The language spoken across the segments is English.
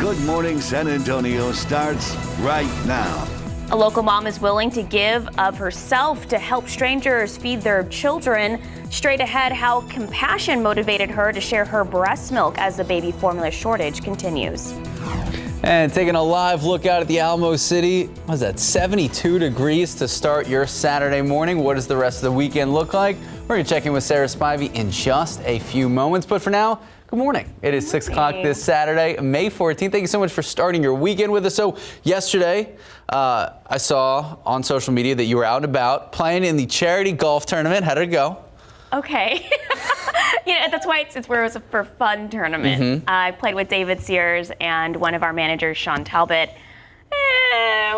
Good Morning San Antonio starts right now. A local mom is willing to give of herself to help strangers feed their children. Straight ahead, how compassion motivated her to share her breast milk as the baby formula shortage continues. And taking a live look out at the Alamo City, what is that, 72 degrees to start your Saturday morning. What does the rest of the weekend look like? We're going to check in with Sarah Spivey in just a few moments. But for now, good morning. It is 6 o'clock this Saturday, May 14th. Thank you so much for starting your weekend with us. So yesterday, I saw on social media that you were out and about playing in the charity golf tournament. How did it go? Okay. That's why it's where it was a for fun tournament. Mm-hmm. I played with David Sears and one of our managers, Sean Talbot.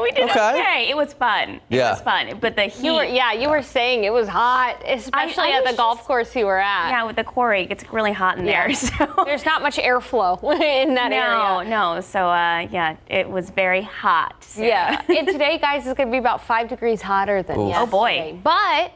We did okay. It was fun. It was fun. But the heat. You were saying it was hot, especially at the golf course you were at. Yeah, with the quarry, it gets really hot in there. So. There's not much airflow in that area. No. So, it was very hot. So. Yeah. And today, guys, is going to be about 5 degrees hotter than yesterday. Oh, boy. But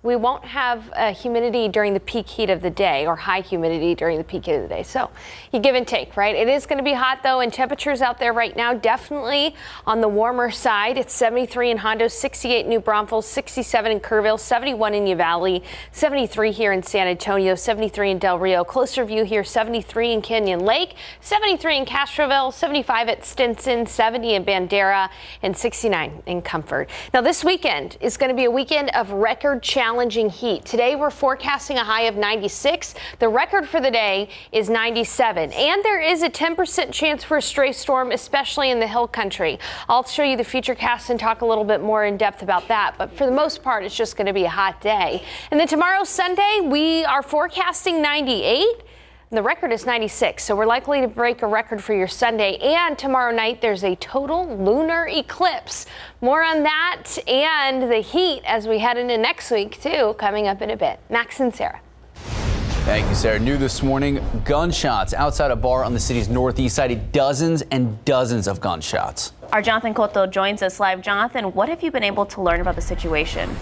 we won't have humidity during the peak heat of the day, or high humidity during the peak heat of the day. So you give and take, right? It is going to be hot, though, and temperatures out there right now definitely on the warmer side. It's 73 in Hondo, 68 in New Braunfels, 67 in Kerrville, 71 in Uvalde, 73 here in San Antonio, 73 in Del Rio. Closer view here, 73 in Canyon Lake, 73 in Castroville, 75 at Stinson, 70 in Bandera, and 69 in Comfort. Now, this weekend is going to be a weekend of record challenging heat. Today we're forecasting a high of 96. The record for the day is 97. And there is a 10% chance for a stray storm, especially in the hill country. I'll show you the futurecast and talk a little bit more in depth about that. But for the most part, it's just going to be a hot day. And then tomorrow, Sunday, we are forecasting 98. The record is 96, so we're likely to break a record for your Sunday. And tomorrow night, there's a total lunar eclipse. More on that and the heat as we head into next week, too, coming up in a bit. Max and Sarah. Thank you, Sarah. New this morning, gunshots outside a bar on the city's northeast side. Dozens and dozens of gunshots. Our Jonathan Cotto joins us live. Jonathan, what have you been able to learn about the situation?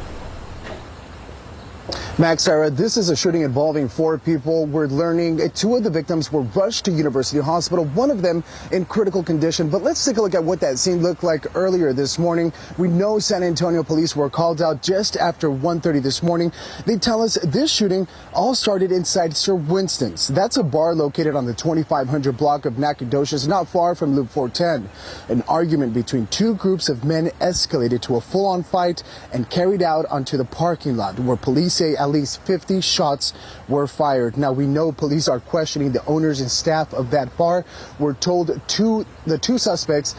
Max, Sarah, this is a shooting involving 4 people. We're learning 2 of the victims were rushed to University Hospital, one of them in critical condition. But let's take a look at what that scene looked like earlier this morning. We know San Antonio police were called out just after 1:30 this morning. They tell us this shooting all started inside Sir Winston's. That's a bar located on the 2500 block of Nacogdoches, not far from Loop 410. An argument between 2 groups of men escalated to a full-on fight and carried out onto the parking lot, where police say at least 50 shots were fired. Now, we know police are questioning the owners and staff of that bar. We're told the 2 suspects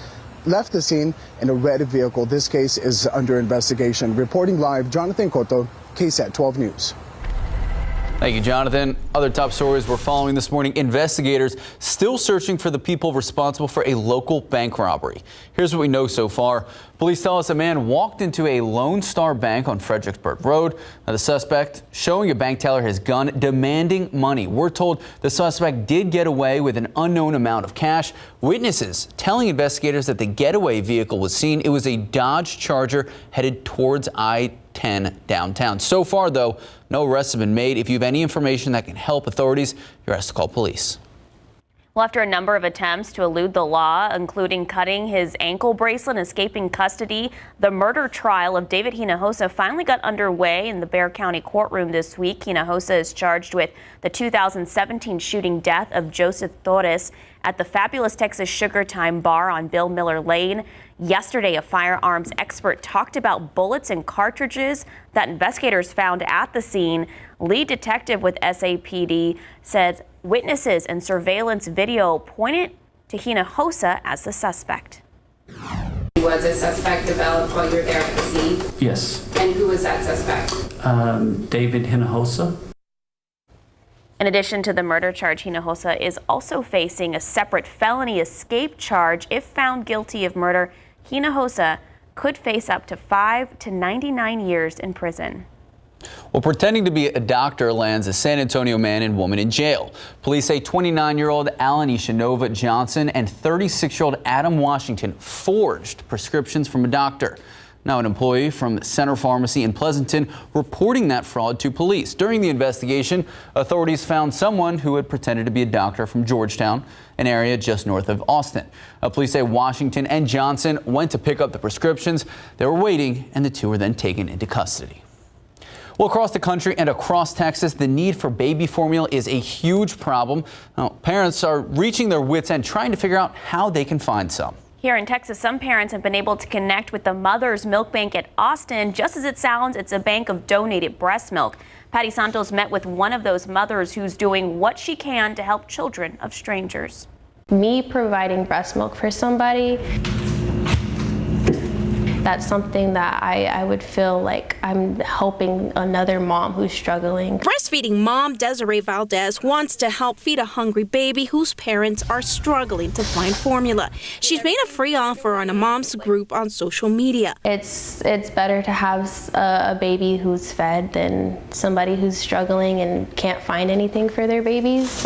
left the scene in a red vehicle. This case is under investigation. Reporting live, Jonathan Cotto, KSAT 12 News. Thank you, Jonathan. Other top stories we're following this morning. Investigators still searching for the people responsible for a local bank robbery. Here's what we know so far. Police tell us a man walked into a Lone Star Bank on Fredericksburg Road. Now, the suspect showing a bank teller his gun, demanding money. We're told the suspect did get away with an unknown amount of cash. Witnesses telling investigators that the getaway vehicle was seen. It was a Dodge Charger headed towards I-10 downtown. So far, though, no arrests have been made. If you have any information that can help authorities, you're asked to call police. Well, after a number of attempts to elude the law, including cutting his ankle bracelet and escaping custody, the murder trial of David Hinojosa finally got underway in the Bexar County courtroom this week. Hinojosa is charged with the 2017 shooting death of Joseph Torres at the Fabulous Texas Sugar Time Bar on Bill Miller Lane. Yesterday, a firearms expert talked about bullets and cartridges that investigators found at the scene. Lead detective with SAPD says witnesses and surveillance video pointed to Hinojosa as the suspect. Was a suspect developed while you were there at the scene? Yes. And who was that suspect? David Hinojosa. In addition to the murder charge, Hinojosa is also facing a separate felony escape charge. If found guilty of murder, Hinojosa could face up to 5 to 99 years in prison. Well, pretending to be a doctor lands a San Antonio man and woman in jail. Police say 29-year-old Alan Ishanova Johnson and 36-year-old Adam Washington forged prescriptions from a doctor. Now, an employee from Center Pharmacy in Pleasanton reporting that fraud to police. During the investigation, authorities found someone who had pretended to be a doctor from Georgetown, an area just north of Austin. Police say Washington and Johnson went to pick up the prescriptions. They were waiting, and the two were then taken into custody. Well, across the country and across Texas, the need for baby formula is a huge problem. Now, parents are reaching their wits' end trying to figure out how they can find some. Here in Texas, some parents have been able to connect with the Mother's Milk Bank at Austin. Just as it sounds, it's a bank of donated breast milk. Patty Santos met with one of those mothers who's doing what she can to help children of strangers. Me providing breast milk for somebody, that's something that I would feel like I'm helping another mom who's struggling. Breastfeeding mom Desiree Valdez wants to help feed a hungry baby whose parents are struggling to find formula. She's made a free offer on a mom's group on social media. It's better to have a baby who's fed than somebody who's struggling and can't find anything for their babies.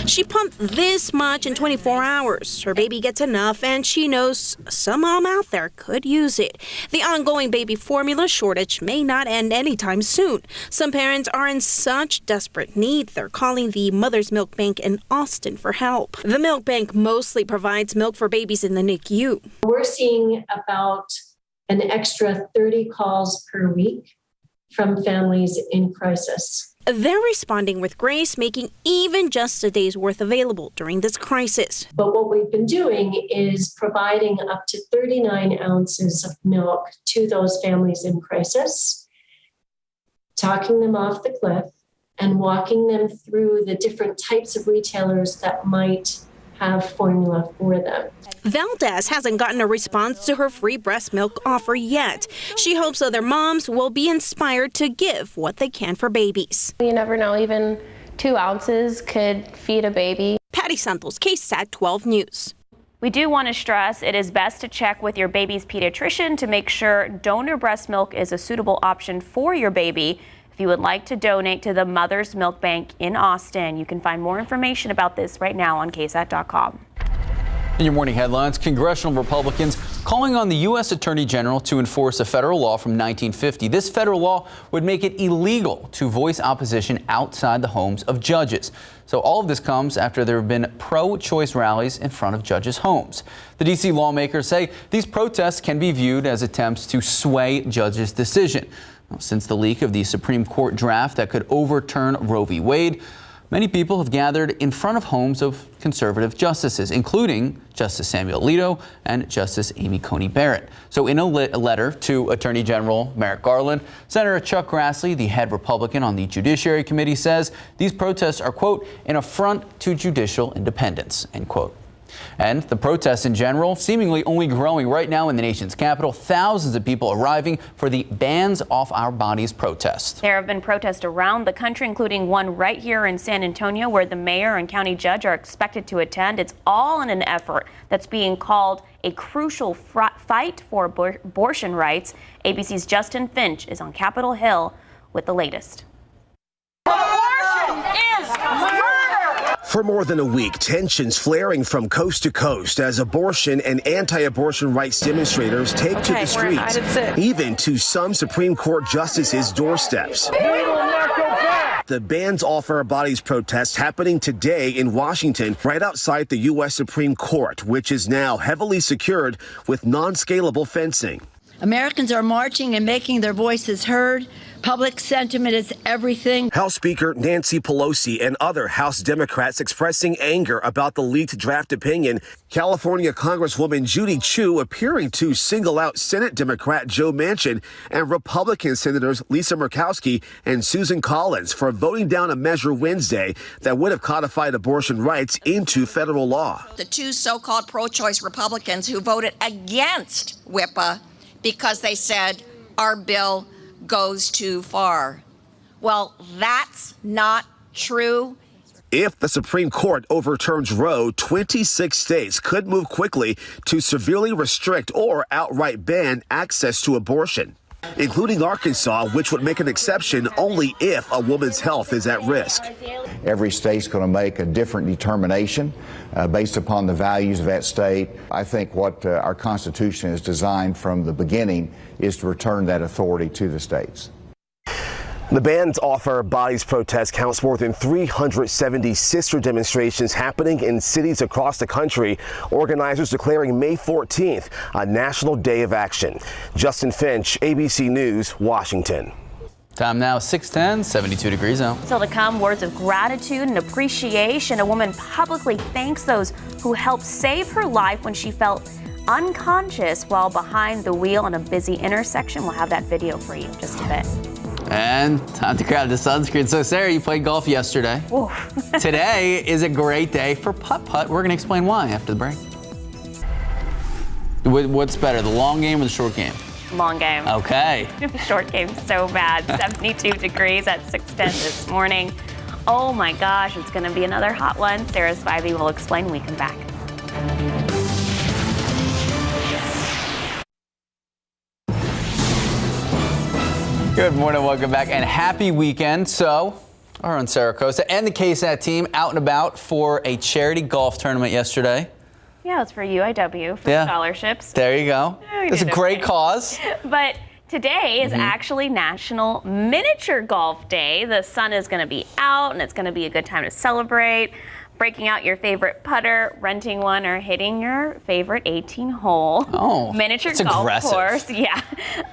She pumped this much in 24 hours. Her baby gets enough, and she knows some mom out there could use it. The ongoing baby formula shortage may not end anytime soon. Some parents are in such desperate need, they're calling the Mother's Milk Bank in Austin for help. The milk bank mostly provides milk for babies in the NICU. We're seeing about an extra 30 calls per week from families in crisis. They're responding with grace, making even just a day's worth available during this crisis. But what we've been doing is providing up to 39 ounces of milk to those families in crisis, talking them off the cliff, and walking them through the different types of retailers that might have formula for them. Valdez hasn't gotten a response to her free breast milk offer yet. She hopes other moms will be inspired to give what they can for babies. You never know, even 2 ounces could feed a baby. Patty Santos, KSAT 12 News. We do want to stress it is best to check with your baby's pediatrician to make sure donor breast milk is a suitable option for your baby. If you would like to donate to the Mother's Milk Bank in Austin, you can find more information about this right now on KSAT.com. In your morning headlines, congressional Republicans calling on the U.S. Attorney General to enforce a federal law from 1950. This federal law would make it illegal to voice opposition outside the homes of judges. So all of this comes after there have been pro-choice rallies in front of judges' homes. The D.C. lawmakers say these protests can be viewed as attempts to sway judges' decision. Since the leak of the Supreme Court draft that could overturn Roe v. Wade, many people have gathered in front of homes of conservative justices, including Justice Samuel Alito and Justice Amy Coney Barrett. So in a letter to Attorney General Merrick Garland, Senator Chuck Grassley, the head Republican on the Judiciary Committee, says these protests are, quote, an affront to judicial independence, end quote. And the protests in general seemingly only growing right now in the nation's capital. Thousands of people arriving for the Bands Off Our Bodies protest. There have been protests around the country, including one right here in San Antonio, where the mayor and county judge are expected to attend. It's all in an effort that's being called a crucial fight for abortion rights. ABC's Justin Finch is on Capitol Hill with the latest. Abortion is murder! For more than a week, tensions flaring from coast to coast as abortion and anti-abortion rights demonstrators take to the streets, even to some Supreme Court justices' doorsteps. The Bands Off Our Bodies protest happening today in Washington, right outside the U.S. Supreme Court, which is now heavily secured with non-scalable fencing. Americans are marching and making their voices heard. Public sentiment is everything. House Speaker Nancy Pelosi and other House Democrats expressing anger about the leaked draft opinion. California Congresswoman Judy Chu appearing to single out Senate Democrat Joe Manchin and Republican Senators Lisa Murkowski and Susan Collins for voting down a measure Wednesday that would have codified abortion rights into federal law. The two so-called pro-choice Republicans who voted against WIPA because they said our bill goes too far. Well, that's not true. If the Supreme Court overturns Roe, 26 states could move quickly to severely restrict or outright ban access to abortion. including Arkansas, which would make an exception only if a woman's health is at risk. Every state's going to make a different determination based upon the values of that state. I think what our Constitution is designed from the beginning is to return that authority to the states. The band's Offer Bodies protest counts more than 370 sister demonstrations happening in cities across the country, organizers declaring May 14th a National Day of Action. Justin Finch, ABC News, Washington. Time now, 6:10, 72 degrees out. Still to come, words of gratitude and appreciation. A woman publicly thanks those who helped save her life when she felt unconscious while behind the wheel in a busy intersection. We'll have that video for you in just a bit. And time to grab the sunscreen. So, Sarah, you played golf yesterday. Today is a great day for putt-putt. We're going to explain why after the break. What's better, the long game or the short game? Long game. Okay. Short game so bad. 72 degrees at 6:10 this morning. Oh my gosh, it's going to be another hot one. Sarah Spivey will explain when we come back. Good morning, welcome back, and happy weekend. So, our own Sarah Costa and the KSAT team out and about for a charity golf tournament yesterday. Yeah, it's for UIW, for scholarships. There you go. It's a great cause. But today is actually National Miniature Golf Day. The sun is going to be out, and it's going to be a good time to celebrate. Breaking out your favorite putter, renting one, or hitting your favorite 18-hole miniature golf course. Yeah.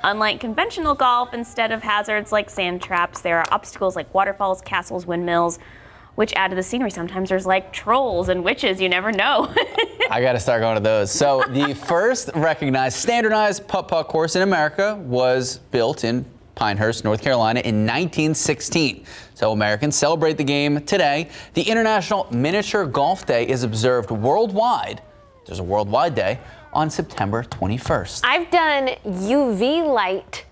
Unlike conventional golf, instead of hazards like sand traps, there are obstacles like waterfalls, castles, windmills, which add to the scenery. Sometimes there's like trolls and witches. You never know. I got to start going to those. So the first recognized standardized putt-putt course in America was built in Pinehurst, North Carolina in 1916. So Americans celebrate the game today. The International Miniature Golf Day is observed worldwide. There's a worldwide day on September 21st. I've done UV light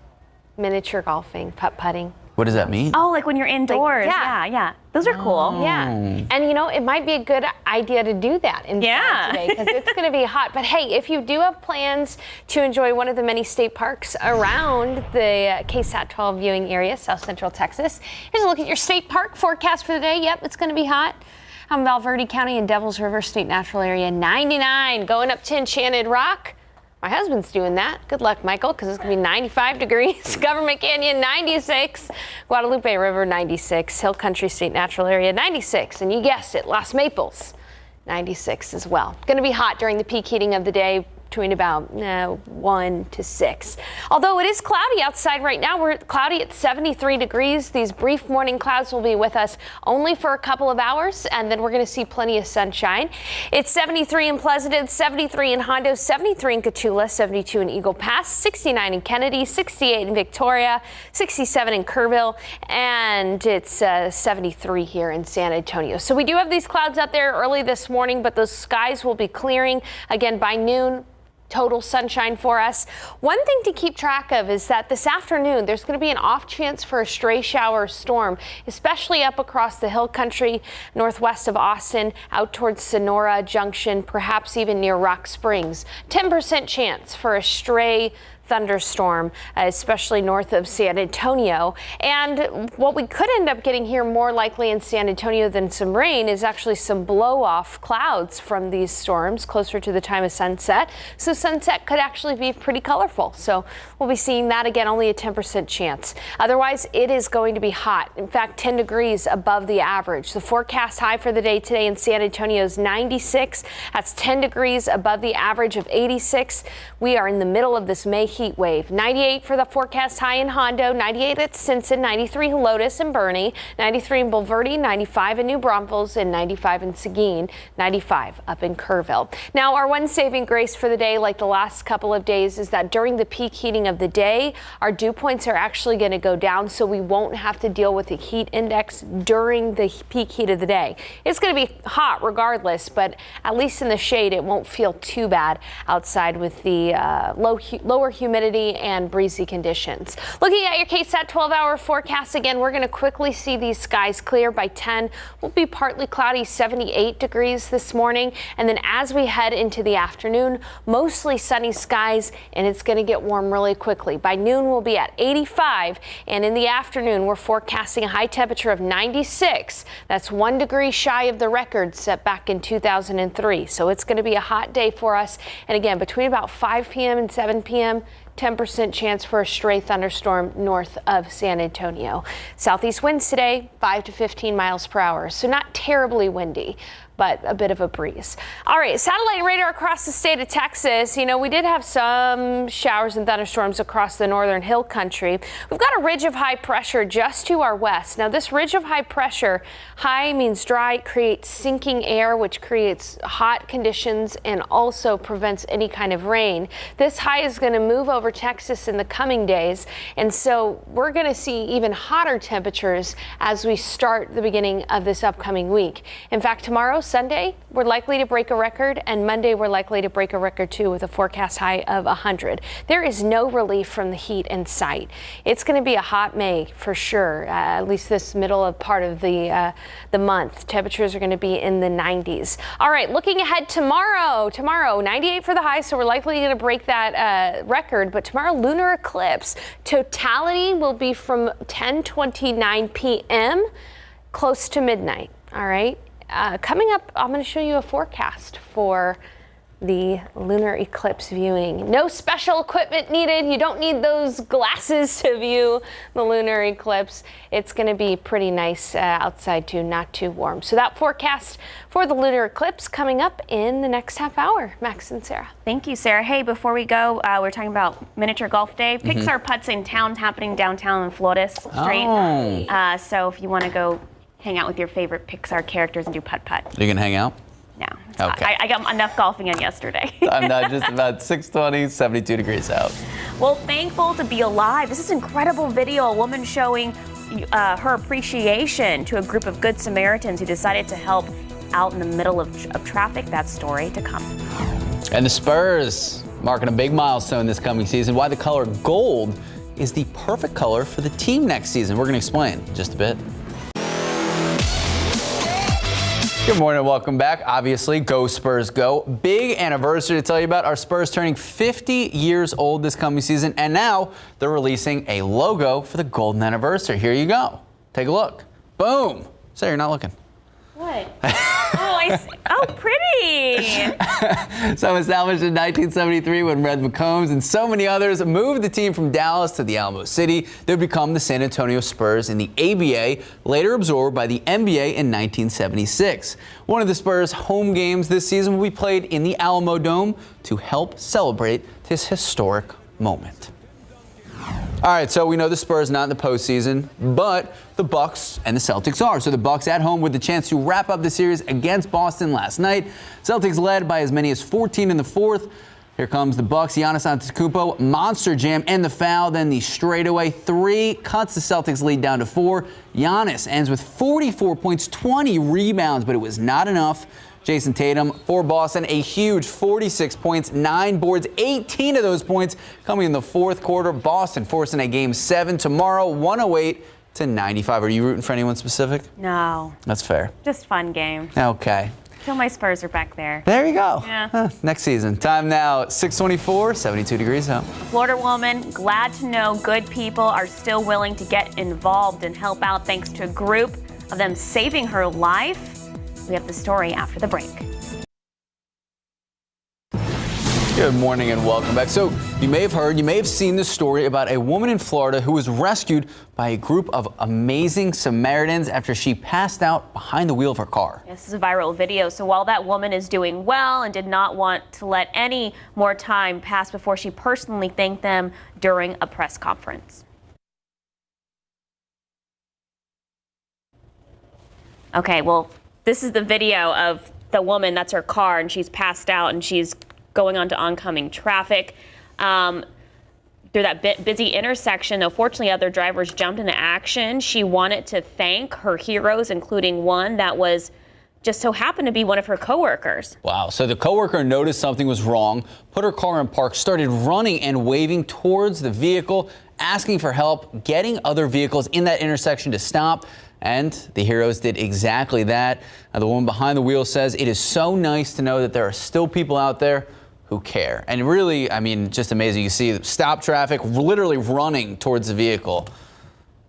miniature golfing, putt-putting. What does that mean? Oh, like when you're indoors. Like, yeah. Those are cool. Yeah. And you know, it might be a good idea to do that inside today because it's going to be hot. But hey, if you do have plans to enjoy one of the many state parks around the KSAT 12 viewing area, South Central Texas, here's a look at your state park forecast for the day. Yep, it's going to be hot. I'm Valverde County and Devils River State Natural Area, 99. Going up to Enchanted Rock. My husband's doing that. Good luck, Michael, because it's going to be 95 degrees. Government Canyon, 96. Guadalupe River, 96. Hill Country State Natural Area, 96. And you guessed it, Los Maples, 96 as well. Going to be hot during the peak heating of the day, between about 1 to 6. Although it is cloudy outside right now, we're cloudy at 73 degrees. These brief morning clouds will be with us only for a couple of hours, and then we're going to see plenty of sunshine. It's 73 in Pleasanton, 73 in Hondo, 73 in Cotulla, 72 in Eagle Pass, 69 in Kennedy, 68 in Victoria, 67 in Kerrville, and it's 73 here in San Antonio. So we do have these clouds out there early this morning, but those skies will be clearing again by noon. Total sunshine for us. One thing to keep track of is that this afternoon there's going to be an off chance for a stray shower or storm, especially up across the hill country northwest of Austin, out towards Sonora Junction, perhaps even near Rock Springs. 10% chance for a stray thunderstorm, especially north of San Antonio. And what we could end up getting here more likely in San Antonio than some rain is actually some blow-off clouds from these storms closer to the time of sunset. So sunset could actually be pretty colorful. So we'll be seeing that again, only a 10% chance. Otherwise, it is going to be hot. In fact, 10 degrees above the average. The forecast high for the day today in San Antonio is 96. That's 10 degrees above the average of 86. We are in the middle of this May heat wave. 98 for the forecast high in Hondo, 98 at Simpson, 93 in Lotus and Bernie, 93 in Bulverde, 95 in New Braunfels, and 95 in Seguin, 95 up in Kerrville. Now, our one saving grace for the day, like the last couple of days, is that during the peak heating of the day, our dew points are actually going to go down, so we won't have to deal with the heat index during the peak heat of the day. It's going to be hot regardless, but at least in the shade, it won't feel too bad outside with the lower humidity humidity and breezy conditions. Looking at your KSAT 12-hour forecast again, we're going to quickly see these skies clear by 10. We'll be partly cloudy, 78 degrees this morning. And then as we head into the afternoon, mostly sunny skies, and it's going to get warm really quickly. By noon, we'll be at 85. And in the afternoon, we're forecasting a high temperature of 96. That's 1 degree shy of the record set back in 2003. So it's going to be a hot day for us. And again, between about 5 p.m. and 7 p.m., 10% chance for a stray thunderstorm north of San Antonio. Southeast winds today, 5 to 15 miles per hour. So not terribly windy, but a bit of a breeze. All right, satellite radar across the state of Texas. You know, we did have some showers and thunderstorms across the northern hill country. We've got a ridge of high pressure just to our west. Now, this ridge of high pressure, high means dry, creates sinking air, which creates hot conditions and also prevents any kind of rain. This high is going to move over Texas in the coming days, and so we're going to see even hotter temperatures as we start the beginning of this upcoming week. In fact, tomorrow, Sunday, we're likely to break a record, and Monday we're likely to break a record too with a forecast high of 100. There is no relief from the heat in sight. It's going to be a hot May for sure, at least this middle of part of the month. Temperatures are going to be in the 90s. All right, looking ahead tomorrow, 98 for the high, so we're likely going to break that record, but tomorrow lunar eclipse. Totality will be from 10:29 p.m. close to midnight. All right. Coming up, I'm going to show you a forecast for the lunar eclipse viewing. No special equipment needed. You don't need those glasses to view the lunar eclipse. It's going to be pretty nice outside too, not too warm. So that forecast for the lunar eclipse coming up in the next half hour. Max and Sarah. Thank you, Sarah. Hey, before we go, we're talking about miniature golf day. Pixar Putts in Town happening downtown in Flores Street. Oh. So if you want to go hang out with your favorite Pixar characters and do putt-putt. You can hang out? No. Okay. I got enough golfing in yesterday. I'm not just about 6:20, 72 degrees out. Well, thankful to be alive. This is an incredible video. A woman showing her appreciation to a group of Good Samaritans who decided to help out in the middle of traffic. That story to come. And the Spurs marking a big milestone this coming season. Why the color gold is the perfect color for the team next season. We're going to explain in just a bit. Good morning and welcome back. Obviously, go Spurs go. Big anniversary to tell you about. Our Spurs turning 50 years old this coming season, and now they're releasing a logo for the golden anniversary. Here you go. Take a look. Boom. Say you're not looking. What? Oh, pretty. So established in 1973 when Red McCombs and so many others moved the team from Dallas to the Alamo City, they would become the San Antonio Spurs in the ABA, later absorbed by the NBA in 1976. One of the Spurs' home games this season will be played in the Alamo Dome to help celebrate this historic moment. All right, so we know the Spurs not in the postseason, but the Bucks and the Celtics are. So the Bucks at home with the chance to wrap up the series against Boston last night. Celtics led by as many as 14 in the fourth. Here comes the Bucks. Giannis Antetokounmpo, monster jam and the foul. Then the straightaway three cuts the Celtics lead down to 4. Giannis ends with 44 points, 20 rebounds, but it was not enough. Jason Tatum for Boston, a huge 46 points, 9 boards, 18 of those points coming in the fourth quarter. Boston forcing a game 7 tomorrow, 108-95. Are you rooting for anyone specific? No. That's fair. Just fun game. Okay. Till my Spurs are back there. There you go. Yeah. Next season. Time now, 6:24, 72 degrees out. Florida woman, glad to know good people are still willing to get involved and help out thanks to a group of them saving her life. We have the story after the break. Good morning and welcome back. So you may have seen the story about a woman in Florida who was rescued by a group of amazing Samaritans after she passed out behind the wheel of her car. This is a viral video. So while that woman is doing well and did not want to let any more time pass before she personally thanked them during a press conference. Okay, well, this is the video of the woman. That's her car, and she's passed out, and she's going onto oncoming traffic. Through that busy intersection, though, fortunately, other drivers jumped into action. She wanted to thank her heroes, including one that was just so happened to be one of her coworkers. Wow. So the coworker noticed something was wrong, put her car in park, started running and waving towards the vehicle, asking for help, getting other vehicles in that intersection to stop. And the heroes did exactly that. Now, the woman behind the wheel says it is so nice to know that there are still people out there who care. And really, I mean, just amazing. You see stop traffic, literally running towards the vehicle.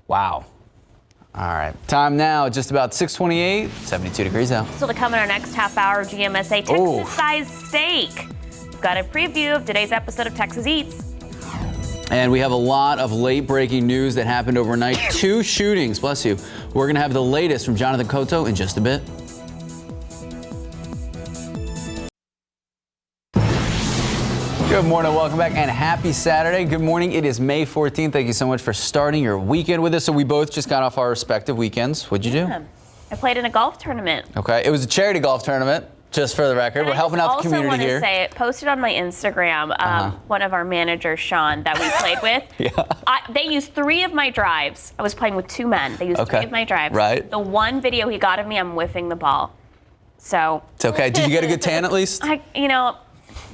Wow. All right, time now, just about 6:28, 72 degrees out. Still to come in our next half hour, GMSA Texas-sized steak. We've got a preview of today's episode of Texas Eats. And we have a lot of late breaking news that happened overnight. 2 shootings, bless you. We're going to have the latest from Jonathan Cotto in just a bit. Good morning, welcome back, and happy Saturday. Good morning, it is May 14th. Thank you so much for starting your weekend with us. So we both just got off our respective weekends. What'd you do? I played in a golf tournament. Okay, it was a charity golf tournament, just for the record. We're helping out the community here. I also want to say, it posted on my Instagram, one of our managers, Sean, that we played with. They used 3 of my drives. I was playing with 2 men. They used 3 of my drives. Right. The one video he got of me, I'm whiffing the ball. So. It's okay. Did you get a good tan at least?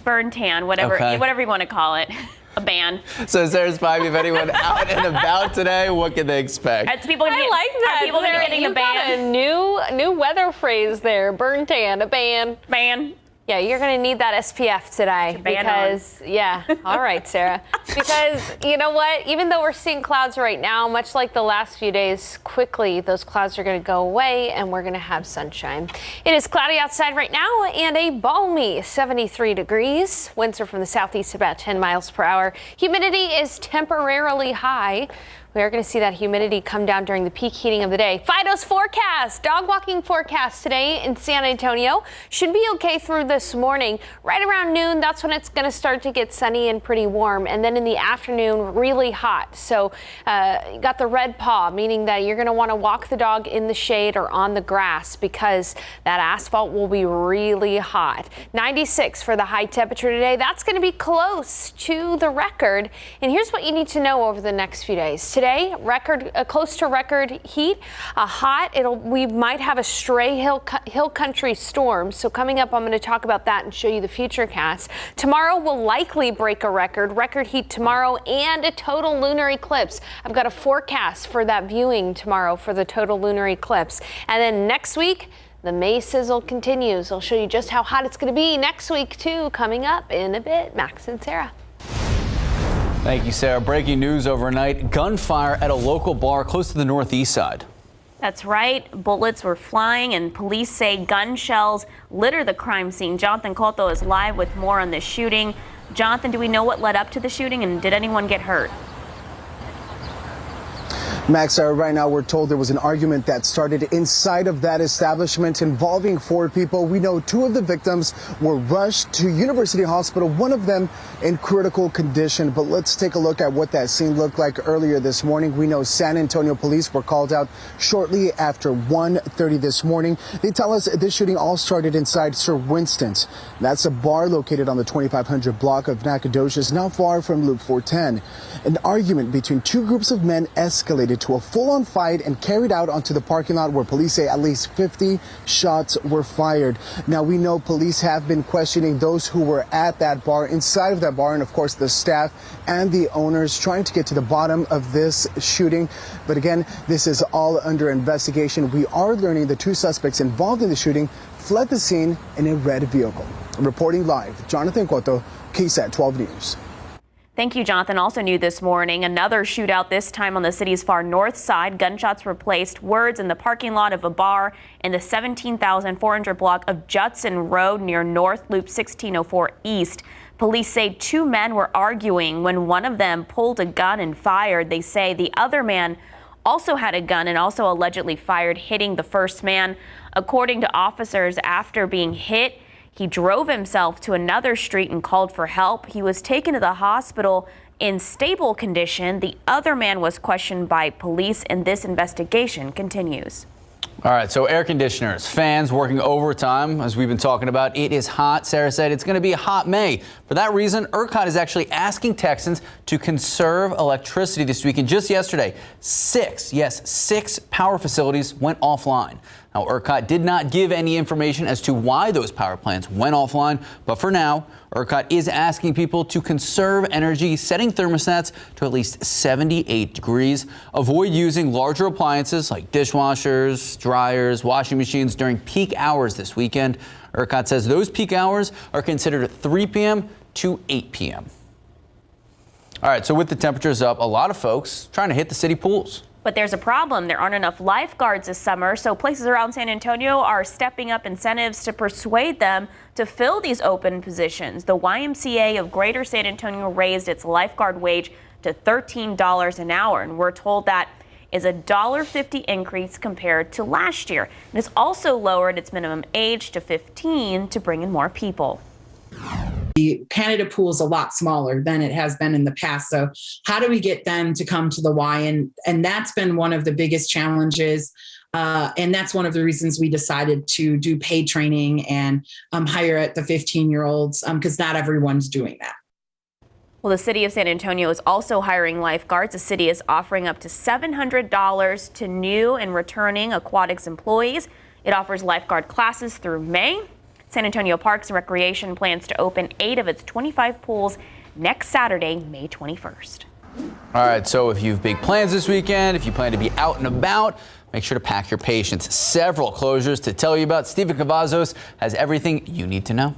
Burn tan, whatever you want to call it. A ban. So Sarah's 5, if anyone out and about today, what can they expect? I like that. People getting a ban. Got a new weather phrase there. Burn tan, a ban. Ban. Yeah, you're going to need that SPF today because, all right, Sarah. Because you know what? Even though we're seeing clouds right now, much like the last few days, quickly those clouds are going to go away and we're going to have sunshine. It is cloudy outside right now and a balmy 73 degrees. Winds are from the southeast about 10 miles per hour. Humidity is temporarily high. We are going to see that humidity come down during the peak heating of the day. Fido's forecast, dog walking forecast today in San Antonio. Should be okay through this morning. Right around noon, that's when it's going to start to get sunny and pretty warm. And then in the afternoon, really hot. So you got the red paw, meaning that you're going to want to walk the dog in the shade or on the grass because that asphalt will be really hot. 96 for the high temperature today. That's going to be close to the record. And here's what you need to know over the next few days. Today, close to record heat, hot. We might have a stray hill country storm. So coming up, I'm going to talk about that and show you the future cast. Tomorrow will likely break a record heat tomorrow and a total lunar eclipse. I've got a forecast for that viewing tomorrow for the total lunar eclipse. And then next week, the May sizzle continues. I'll show you just how hot it's going to be next week too, coming up in a bit. Max and Sarah. Thank you, Sarah. Breaking news overnight. Gunfire at a local bar close to the northeast side. That's right. Bullets were flying and police say gun shells litter the crime scene. Jonathan Cotto is live with more on this shooting. Jonathan, do we know what led up to the shooting and did anyone get hurt? Max, right now we're told there was an argument that started inside of that establishment involving 4 people. We know 2 of the victims were rushed to University Hospital, one of them in critical condition. But let's take a look at what that scene looked like earlier this morning. We know San Antonio police were called out shortly after 1:30 this morning. They tell us this shooting all started inside Sir Winston's. That's a bar located on the 2500 block of Nacogdoches, not far from Loop 410. An argument between 2 groups of men escalated to a full-on fight and carried out onto the parking lot where police say at least 50 shots were fired. Now, we know police have been questioning those who were at that bar, inside of that bar, and of course the staff and the owners, trying to get to the bottom of this shooting. But again, this is all under investigation. We are learning the 2 suspects involved in the shooting fled the scene in a red vehicle. Reporting live, Jonathan Cotto, KSAT 12 News. Thank you, Jonathan. Also new this morning, another shootout, this time on the city's far north side. Gunshots replaced words in the parking lot of a bar in the 17,400 block of Judson Road near North Loop 1604 East. Police say 2 men were arguing when one of them pulled a gun and fired. They say the other man also had a gun and also allegedly fired, hitting the first man. According to officers, after being hit, he drove himself to another street and called for help. He was taken to the hospital in stable condition. The other man was questioned by police, and this investigation continues. All right, so air conditioners, fans working overtime, as we've been talking about. It is hot. Sarah said it's going to be a hot May. For that reason, ERCOT is actually asking Texans to conserve electricity this week. And just yesterday, 6 power facilities went offline. Now, ERCOT did not give any information as to why those power plants went offline, but for now, ERCOT is asking people to conserve energy, setting thermostats to at least 78 degrees. Avoid using larger appliances like dishwashers, dryers, washing machines during peak hours this weekend. ERCOT says those peak hours are considered 3 p.m. to 8 p.m. All right, so with the temperatures up, a lot of folks trying to hit the city pools. But there's a problem. There aren't enough lifeguards this summer, so places around San Antonio are stepping up incentives to persuade them to fill these open positions. The YMCA of Greater San Antonio raised its lifeguard wage to $13 an hour, and we're told that is a $1.50 increase compared to last year. And it's also lowered its minimum age to 15 to bring in more people. The candidate pool is a lot smaller than it has been in the past. So how do we get them to come to the Y? And that's been one of the biggest challenges. And that's one of the reasons we decided to do paid training and hire at the 15-year-olds because not everyone's doing that. Well, the city of San Antonio is also hiring lifeguards. The city is offering up to $700 to new and returning aquatics employees. It offers lifeguard classes through May. San Antonio Parks and Recreation plans to open 8 of its 25 pools next Saturday, May 21st. All right, so if you have big plans this weekend, if you plan to be out and about, make sure to pack your patience. Several closures to tell you about. Steven Cavazos has everything you need to know.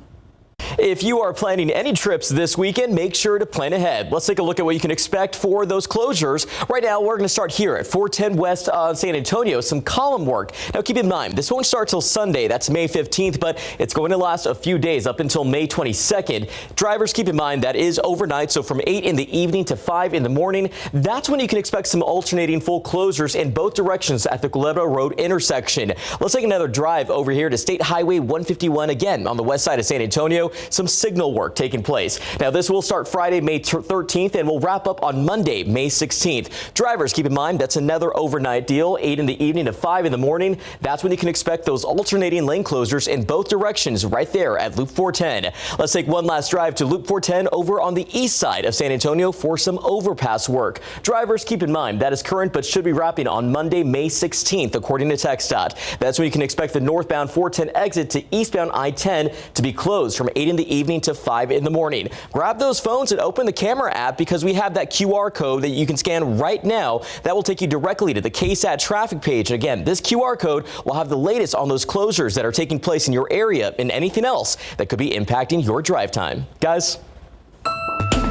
If you are planning any trips this weekend, make sure to plan ahead. Let's take a look at what you can expect for those closures. Right now, we're going to start here at 410 West San Antonio, some column work. Now, keep in mind, this won't start till Sunday. That's May 15th, but it's going to last a few days up until May 22nd. Drivers, keep in mind, that is overnight, so from 8 in the evening to 5 in the morning. That's when you can expect some alternating full closures in both directions at the Culebra Road intersection. Let's take another drive over here to State Highway 151 again on the west side of San Antonio. Some signal work taking place. Now, this will start Friday, May 13th, and will wrap up on Monday, May 16th. Drivers, keep in mind, that's another overnight deal, 8 in the evening to 5 in the morning. That's when you can expect those alternating lane closures in both directions right there at Loop 410. Let's take one last drive to Loop 410 over on the east side of San Antonio for some overpass work. Drivers, keep in mind, that is current but should be wrapping on Monday, May 16th, according to TxDOT. That's when you can expect the northbound 410 exit to eastbound I-10 to be closed from 8 in the evening to 5 in the morning. Grab those phones and open the camera app because we have that QR code that you can scan right now. That will take you directly to the KSAT traffic page. Again, this QR code will have the latest on those closures that are taking place in your area and anything else that could be impacting your drive time. Guys.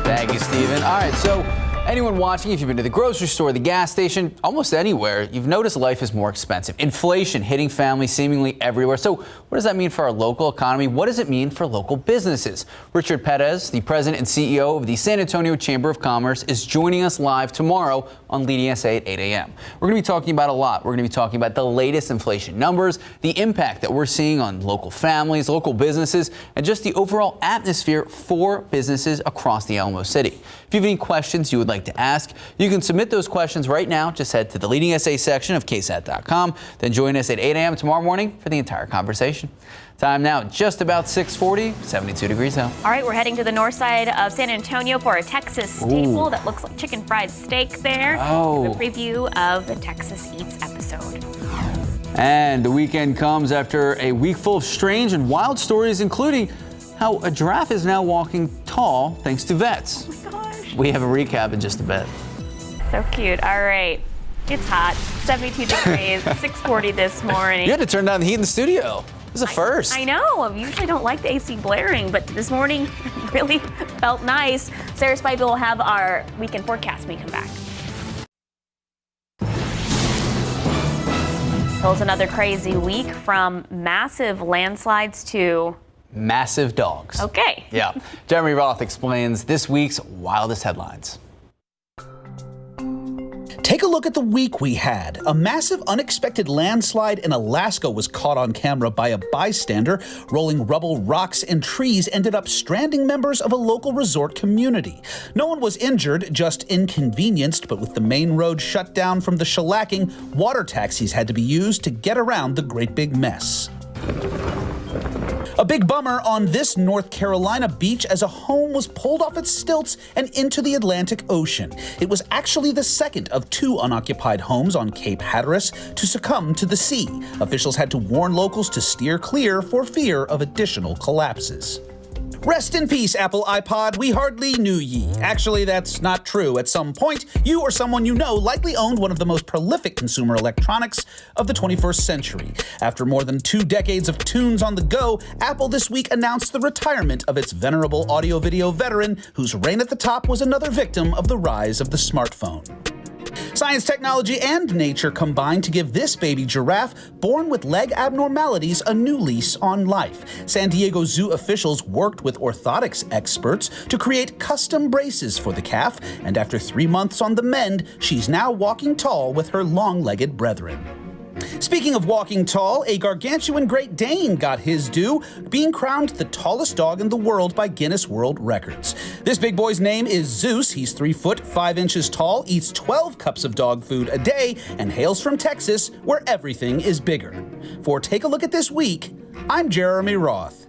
Thank you, Steven. All right, so anyone watching, if you've been to the grocery store, the gas station, almost anywhere, you've noticed life is more expensive. Inflation hitting families seemingly everywhere. So what does that mean for our local economy? What does it mean for local businesses? Richard Perez, the president and CEO of the San Antonio Chamber of Commerce, is joining us live tomorrow on Leading SA at 8 a.m. We're going to be talking about a lot. We're going to be talking about the latest inflation numbers, the impact that we're seeing on local families, local businesses, and just the overall atmosphere for businesses across the Alamo City. If you have any questions you would like to ask, you can submit those questions right now. Just head to the Leading SA section of KSAT.com. Then join us at 8 a.m. tomorrow morning for the entire conversation. Time now just about 6:40, 72 degrees out. All right, we're heading to the north side of San Antonio for a Texas staple that looks like chicken fried steak there. Oh. The preview of the Texas Eats episode. And the weekend comes after a week full of strange and wild stories, including how a giraffe is now walking tall thanks to vets. Oh my gosh. We have a recap in just a bit. So cute. All right. It's hot. 72 degrees, 6:40 this morning. You had to turn down the heat in the studio. This is a first. I know. I usually don't like the AC blaring, but this morning really felt nice. Sarah Spivey will have our weekend forecast when we come back. So it's another crazy week from massive landslides to massive dogs. Okay. Yeah. Jeremy Roth explains this week's wildest headlines. Take a look at the week we had. A massive unexpected landslide in Alaska was caught on camera by a bystander. Rolling rubble, rocks, and trees ended up stranding members of a local resort community. No one was injured, just inconvenienced, but with the main road shut down from the shellacking, water taxis had to be used to get around the great big mess. A big bummer on this North Carolina beach as a home was pulled off its stilts and into the Atlantic Ocean. It was actually the second of 2 unoccupied homes on Cape Hatteras to succumb to the sea. Officials had to warn locals to steer clear for fear of additional collapses. Rest in peace, Apple iPod. We hardly knew ye. Actually, that's not true. At some point, you or someone you know likely owned one of the most prolific consumer electronics of the 21st century. After more than 2 decades of tunes on the go, Apple this week announced the retirement of its venerable audio-video veteran, whose reign at the top was another victim of the rise of the smartphone. Science, technology, and nature combined to give this baby giraffe, born with leg abnormalities, a new lease on life. San Diego Zoo officials worked with orthotics experts to create custom braces for the calf, and after 3 months on the mend, she's now walking tall with her long-legged brethren. Speaking of walking tall, a gargantuan Great Dane got his due, being crowned the tallest dog in the world by Guinness World Records. This big boy's name is Zeus. He's 3 foot 5 inches tall, eats 12 cups of dog food a day, and hails from Texas, where everything is bigger. For Take a Look at This Week, I'm Jeremy Roth.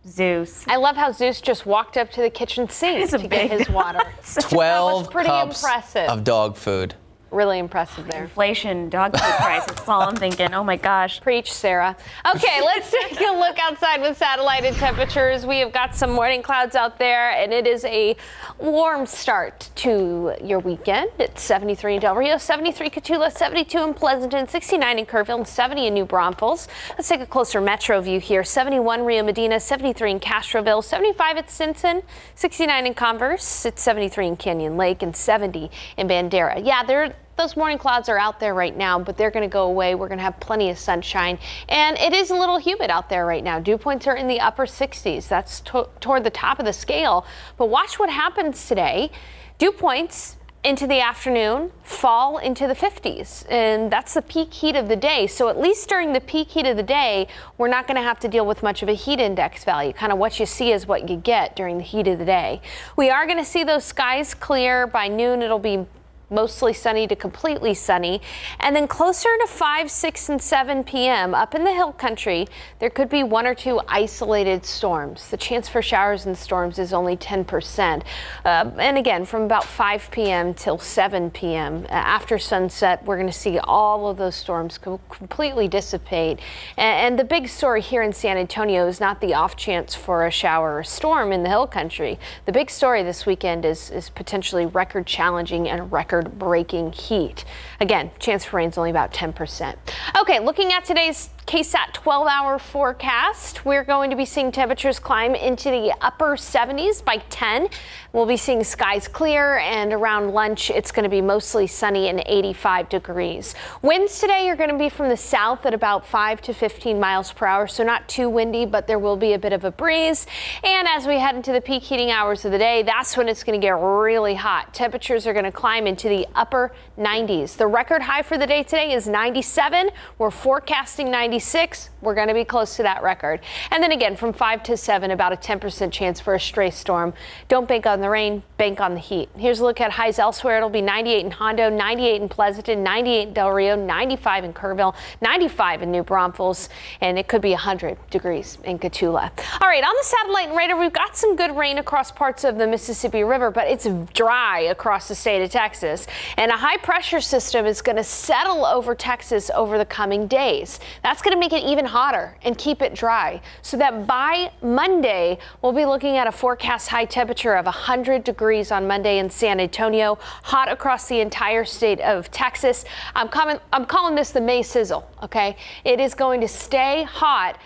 Zeus. I love how Zeus just walked up to the kitchen sink to get his water. 12 pretty cups impressive. of dog food. Really impressive there. Inflation, dog food prices. That's all I'm thinking. Oh my gosh. Preach, Sarah. Okay, let's take a look outside with satellited temperatures. We have got some morning clouds out there, and it is a warm start to your weekend. It's 73 in Del Rio, 73 Cotulla, 72 in Pleasanton, 69 in Kerrville, and 70 in New Braunfels. Let's take a closer metro view here. 71 Rio Medina, 73 in Castroville, 75 at Stinson, 69 in Converse. It's 73 in Canyon Lake, and 70 in Bandera. Yeah, those morning clouds are out there right now, but they're going to go away. We're going to have plenty of sunshine, and it is a little humid out there right now. Dew points are in the upper 60s. That's toward the top of the scale. But watch what happens today. Dew points into the afternoon fall into the 50s, and that's the peak heat of the day. So at least during the peak heat of the day, we're not going to have to deal with much of a heat index value. Kind of what you see is what you get during the heat of the day. We are going to see those skies clear by noon. It'll be mostly sunny to completely sunny. And then closer to 5, 6, and 7 p.m. up in the hill country, there could be 1 or 2 isolated storms. The chance for showers and storms is only 10%. And again, from about 5 p.m. till 7 p.m. After sunset, we're going to see all of those storms completely dissipate. And the big story here in San Antonio is not the off chance for a shower or storm in the hill country. The big story this weekend is potentially record challenging and record-breaking heat. Again, chance for rain is only about 10%. Okay, looking at today's KSAT 12-hour forecast, we're going to be seeing temperatures climb into the upper 70s by 10. We'll be seeing skies clear, and around lunch, it's going to be mostly sunny and 85 degrees. Winds today are going to be from the south at about 5 to 15 miles per hour, so not too windy, but there will be a bit of a breeze. And as we head into the peak heating hours of the day, that's when it's going to get really hot. Temperatures are going to climb into the upper 90s. The record high for the day today is 97. We're forecasting 96. We're going to be close to that record. And then again, from 5 to 7, about a 10% chance for a stray storm. Don't bank on the rain, bank on the heat. Here's a look at highs elsewhere. It'll be 98 in Hondo, 98 in Pleasanton, 98 in Del Rio, 95 in Kerrville, 95 in New Braunfels, and it could be 100 degrees in Cotulla. All right, on the satellite and radar, we've got some good rain across parts of the Mississippi River, but it's dry across the state of Texas. And a high pressure system is going to settle over Texas over the coming days. That's going to make it even hotter and keep it dry, so that by Monday, we'll be looking at a forecast high temperature of 100 degrees on Monday in San Antonio, hot across the entire state of Texas. I'm calling this the May sizzle, okay? It is going to stay hot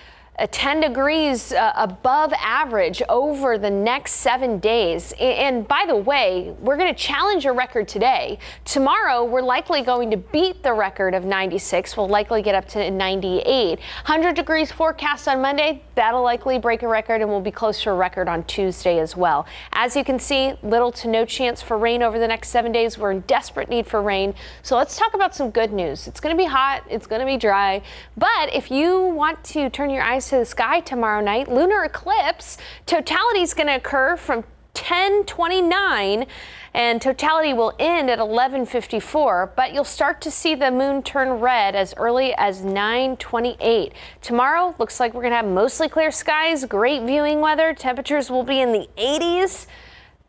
10 degrees above average over the next 7 days. And by the way, we're going to challenge a record today. Tomorrow, we're likely going to beat the record of 96. We'll likely get up to 98. 100 degrees forecast on Monday. That'll likely break a record, and we'll be close to a record on Tuesday as well. As you can see, little to no chance for rain over the next 7 days. We're in desperate need for rain. So let's talk about some good news. It's going to be hot. It's going to be dry. But if you want to turn your eyes to the sky tomorrow night, lunar eclipse, totality is going to occur from 10:29. And totality will end at 11:54, but you'll start to see the moon turn red as early as 9:28. Tomorrow looks like we're going to have mostly clear skies, great viewing weather. Temperatures will be in the 80s.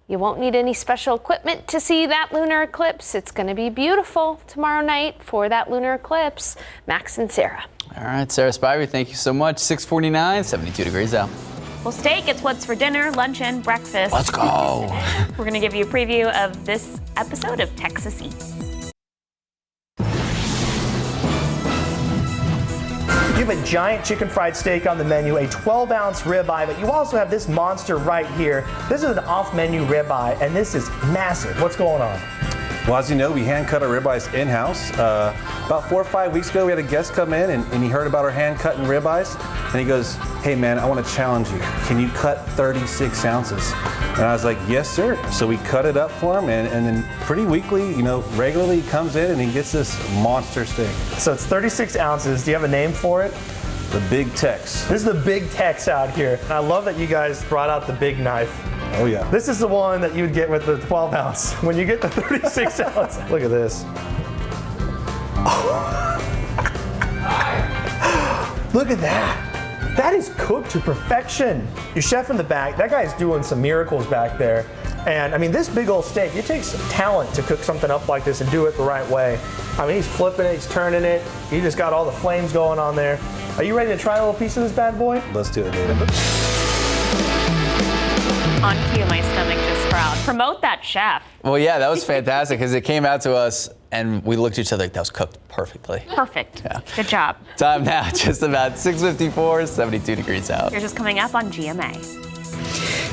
You won't need any special equipment to see that lunar eclipse. It's going to be beautiful tomorrow night for that lunar eclipse. Max and Sarah. All right, Sarah Spivey, thank you so much. 6:49, 72 degrees out. Well, steak, it's what's for dinner, lunch, and breakfast. Let's go. We're going to give you a preview of this episode of Texas Eats. You have a giant chicken fried steak on the menu, a 12-ounce ribeye, but you also have this monster right here. This is an off-menu ribeye, and this is massive. What's going on? Well, as you know, we hand cut our ribeyes in-house. About 4 or 5 weeks ago, we had a guest come in, and he heard about our hand-cutting ribeyes, and he goes, "Hey man, I want to challenge you. Can you cut 36 ounces? And I was like, "Yes, sir." So we cut it up for him, and then pretty weekly, regularly he comes in and he gets this monster steak. So it's 36 ounces. Do you have a name for it? The Big Tex. This is the Big Tex out here. And I love that you guys brought out the big knife. Oh yeah. This is the one that you would get with the 12 ounce. When you get the 36 ounce, look at this. Look at that. That is cooked to perfection. Your chef in the back, that guy's doing some miracles back there. And I mean, this big old steak, it takes some talent to cook something up like this and do it the right way. I mean, he's flipping it, he's turning it. He just got all the flames going on there. Are you ready to try a little piece of this bad boy? Let's do it, David. On cue, my stomach just growled. Promote that chef. Well, yeah, that was fantastic because it came out to us and we looked at each other like that was cooked perfectly. Perfect. Yeah. Good job. Time now, just about 6:54, 72 degrees out. Here's just coming up on GMA.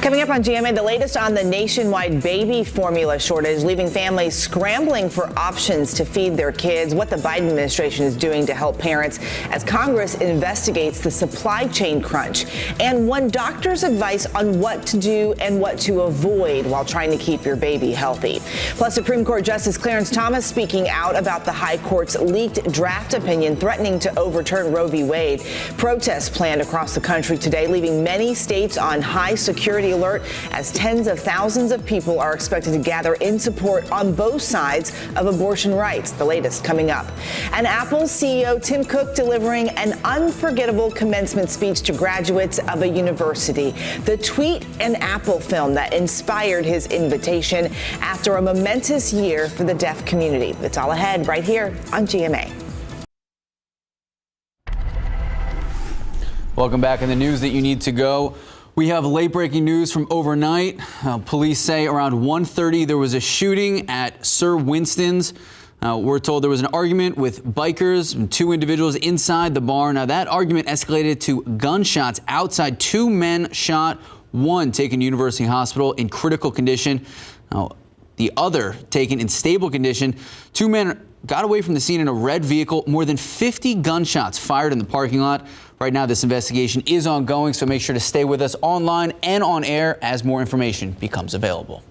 Coming up on GMA, the latest on the nationwide baby formula shortage, leaving families scrambling for options to feed their kids, what the Biden administration is doing to help parents as Congress investigates the supply chain crunch, and one doctor's advice on what to do and what to avoid while trying to keep your baby healthy. Plus, Supreme Court Justice Clarence Thomas speaking out about the High Court's leaked draft opinion threatening to overturn Roe v. Wade. Protests planned across the country today, leaving many states on high security alert as tens of thousands of people are expected to gather in support on both sides of abortion rights. The latest coming up. And Apple's CEO Tim Cook delivering an unforgettable commencement speech to graduates of a university. The tweet and Apple film that inspired his invitation after a momentous year for the deaf community. It's all ahead right here on GMA. Welcome back in the news that you need to go. We have late breaking news from overnight. Police say around 1:30 there was a shooting at Sir Winston's. We're told there was an argument with bikers and two individuals inside the bar. Now that argument escalated to gunshots outside. Two men shot, one taken to University Hospital in critical condition. The other taken in stable condition. Two men got away from the scene in a red vehicle. More than 50 gunshots fired in the parking lot. Right now, this investigation is ongoing, so make sure to stay with us online and on air as more information becomes available.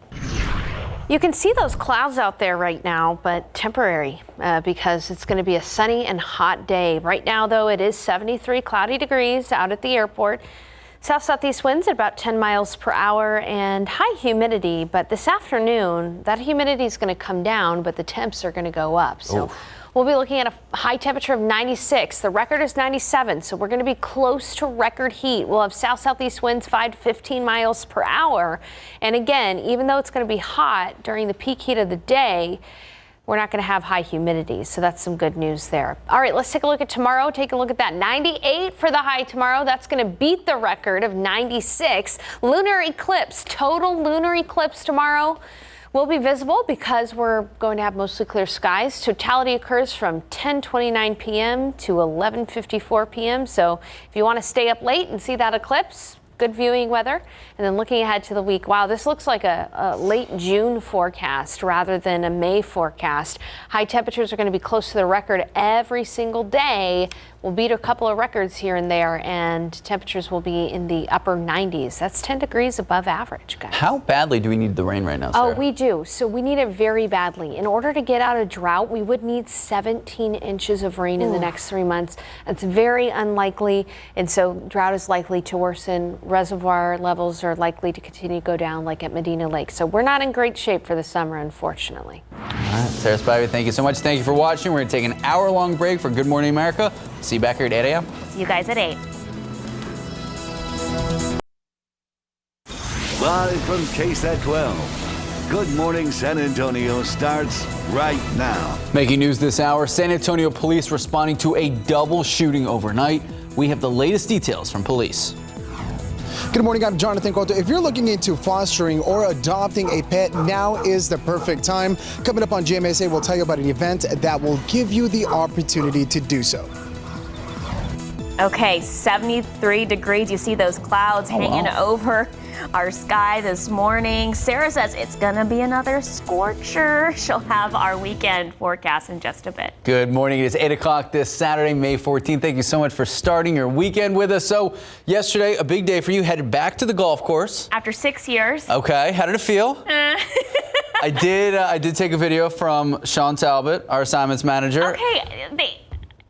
You can see those clouds out there right now, but temporary because it's going to be a sunny and hot day. Right now, though, it is 73 cloudy degrees out at the airport. South-southeast winds at about 10 miles per hour and high humidity. But this afternoon, that humidity is going to come down, but the temps are going to go up. So we'll be looking at a high temperature of 96. The record is 97, so we're going to be close to record heat. We'll have south-southeast winds 5 to 15 miles per hour. And again, even though it's going to be hot during the peak heat of the day, we're not going to have high humidity, so that's some good news there. All right, let's take a look at tomorrow. Take a look at that. 98 for the high tomorrow. That's going to beat the record of 96. Lunar eclipse, total lunar eclipse tomorrow will be visible because we're going to have mostly clear skies. Totality occurs from 10:29 p.m. to 11:54 p.m. So if you want to stay up late and see that eclipse, good viewing weather. And then looking ahead to the week, wow, this looks like a late June forecast rather than a May forecast. High temperatures are going to be close to the record every single day We'll beat a couple of records here and there, and temperatures will be in the upper 90s. That's 10 degrees above average, guys. How badly do we need the rain right now, Sarah? Oh, we do. So we need it very badly. In order to get out of drought, we would need 17 inches of rain in the next 3 months. It's very unlikely, and so drought is likely to worsen. Reservoir levels are likely to continue to go down, like at Medina Lake. So we're not in great shape for the summer, unfortunately. All right, Sarah Spivey, thank you so much. Thank you for watching. We're going to take an hour-long break for Good Morning America. See you back here at 8 a.m. See you guys at 8. Live from KSAT 12. Good Morning San Antonio starts right now. Making news this hour, San Antonio police responding to a double shooting overnight. We have the latest details from police. Good morning, I'm Jonathan Cotto. If you're looking into fostering or adopting a pet, now is the perfect time. Coming up on GMSA, we'll tell you about an event that will give you the opportunity to do so. Okay, 73 degrees. You see those clouds hanging over our sky this morning. Sarah says it's going to be another scorcher. She'll have our weekend forecast in just a bit. Good morning. It is 8 o'clock this Saturday, May 14th. Thank you so much for starting your weekend with us. So yesterday, a big day for you. Headed back to the golf course. After 6 years. Okay. How did it feel? I did take a video from Sean Talbot, our assignments manager. Okay.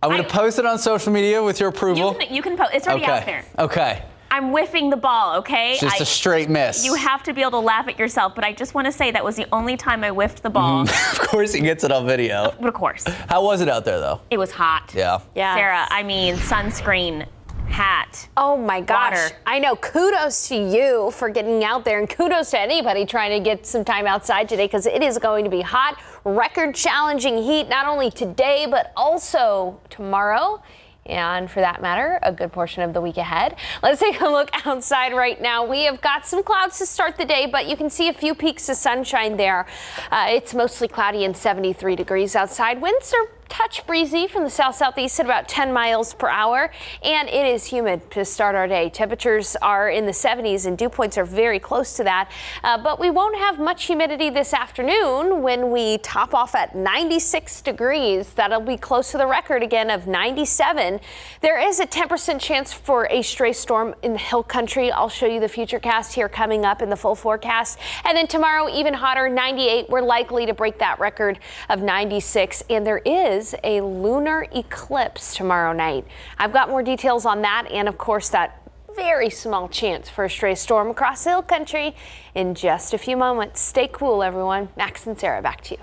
I'm going to post it on social media with your approval. You can post. It's already out there. Okay. I'm whiffing the ball, okay? It's just a straight miss. You have to be able to laugh at yourself, but I just want to say that was the only time I whiffed the ball. Of course he gets it on video. Of course. How was it out there, though? It was hot. Yeah. Sarah, I mean, sunscreen, hat. Oh my gosh. Water. I know. Kudos to you for getting out there, and kudos to anybody trying to get some time outside today, because it is going to be hot, record challenging heat, not only today, but also tomorrow. And for that matter, a good portion of the week ahead. Let's take a look outside right now. We have got some clouds to start the day, but you can see a few peaks of sunshine there. It's mostly cloudy and 73 degrees outside. Winds are touch breezy from the south-southeast at about 10 miles per hour, and it is humid to start our day. Temperatures are in the 70s and dew points are very close to that, but we won't have much humidity this afternoon when we top off at 96 degrees. That'll be close to the record again of 97. There is a 10% chance for a stray storm in the hill country. I'll show you the futurecast here coming up in the full forecast. And then tomorrow, even hotter, 98. We're likely to break that record of 96, and there is a lunar eclipse tomorrow night. I've got more details on that, and of course that very small chance for a stray storm across the hill country in just a few moments. Stay cool, everyone. Max and Sarah, back to you.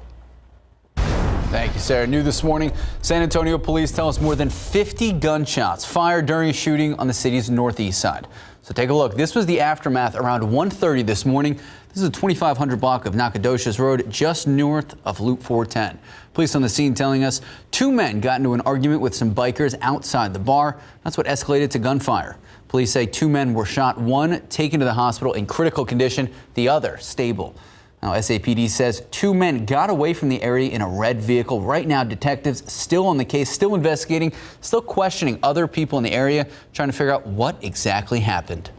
Thank you, Sarah. New this morning, San Antonio police tell us more than 50 gunshots fired during a shooting on the city's northeast side. So take a look. This was the aftermath around 1:30 this morning. This is a 2500 block of Nacogdoches Road, just north of Loop 410. Police on the scene telling us 2 men got into an argument with some bikers outside the bar. That's what escalated to gunfire. Police say 2 men were shot, one taken to the hospital in critical condition, the other stable. Now, SAPD says 2 men got away from the area in a red vehicle. Right now, detectives still on the case, still investigating, still questioning other people in the area, trying to figure out what exactly happened.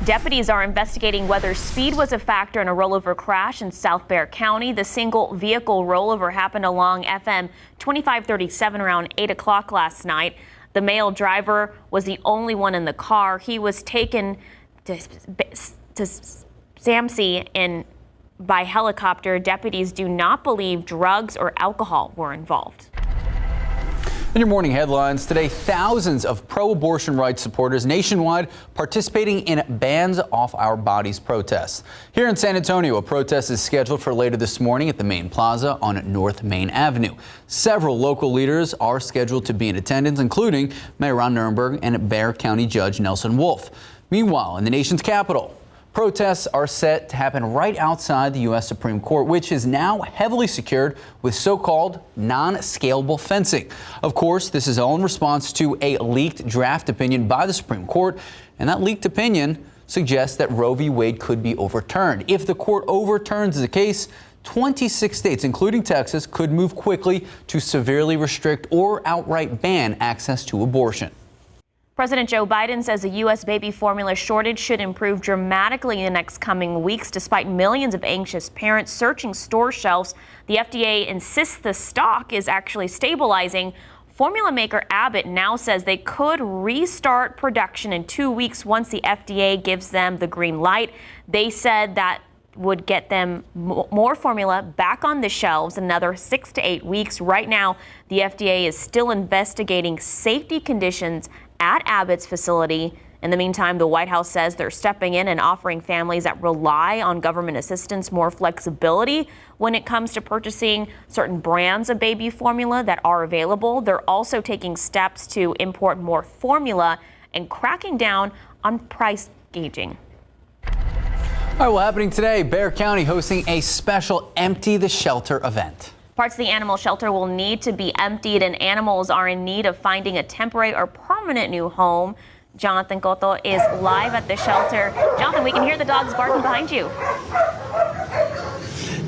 Deputies are investigating whether speed was a factor in a rollover crash in South Bexar County. The single vehicle rollover happened along FM 2537 around 8 o'clock last night. The male driver was the only one in the car. He was taken to SAMC by helicopter. Deputies do not believe drugs or alcohol were involved. In your morning headlines today, thousands of pro-abortion rights supporters nationwide participating in Bands Off Our Bodies protests. Here in San Antonio, a protest is scheduled for later this morning at the Main Plaza on North Main Avenue. Several local leaders are scheduled to be in attendance, including Mayor Ron Nirenberg and Bexar County Judge Nelson Wolff. Meanwhile, in the nation's capital, protests are set to happen right outside the U.S. Supreme Court, which is now heavily secured with so-called non-scalable fencing. Of course, this is all in response to a leaked draft opinion by the Supreme Court, and that leaked opinion suggests that Roe v. Wade could be overturned. If the court overturns the case, 26 states, including Texas, could move quickly to severely restrict or outright ban access to abortion. President Joe Biden says the U.S. baby formula shortage should improve dramatically in the next coming weeks, despite millions of anxious parents searching store shelves. The FDA insists the stock is actually stabilizing. Formula maker Abbott now says they could restart production in 2 weeks once the FDA gives them the green light. They said that would get them more formula back on the shelves in another 6 to 8 weeks. Right now, the FDA is still investigating safety conditions at Abbott's facility. In the meantime, the White House says they're stepping in and offering families that rely on government assistance more flexibility when it comes to purchasing certain brands of baby formula that are available. They're also taking steps to import more formula and cracking down on price gauging. All right, well, happening today, Bexar County hosting a special Empty the Shelter event. Parts of the animal shelter will need to be emptied, and animals are in need of finding a temporary or permanent new home. Jonathan Cotto is live at the shelter. Jonathan, we can hear the dogs barking behind you.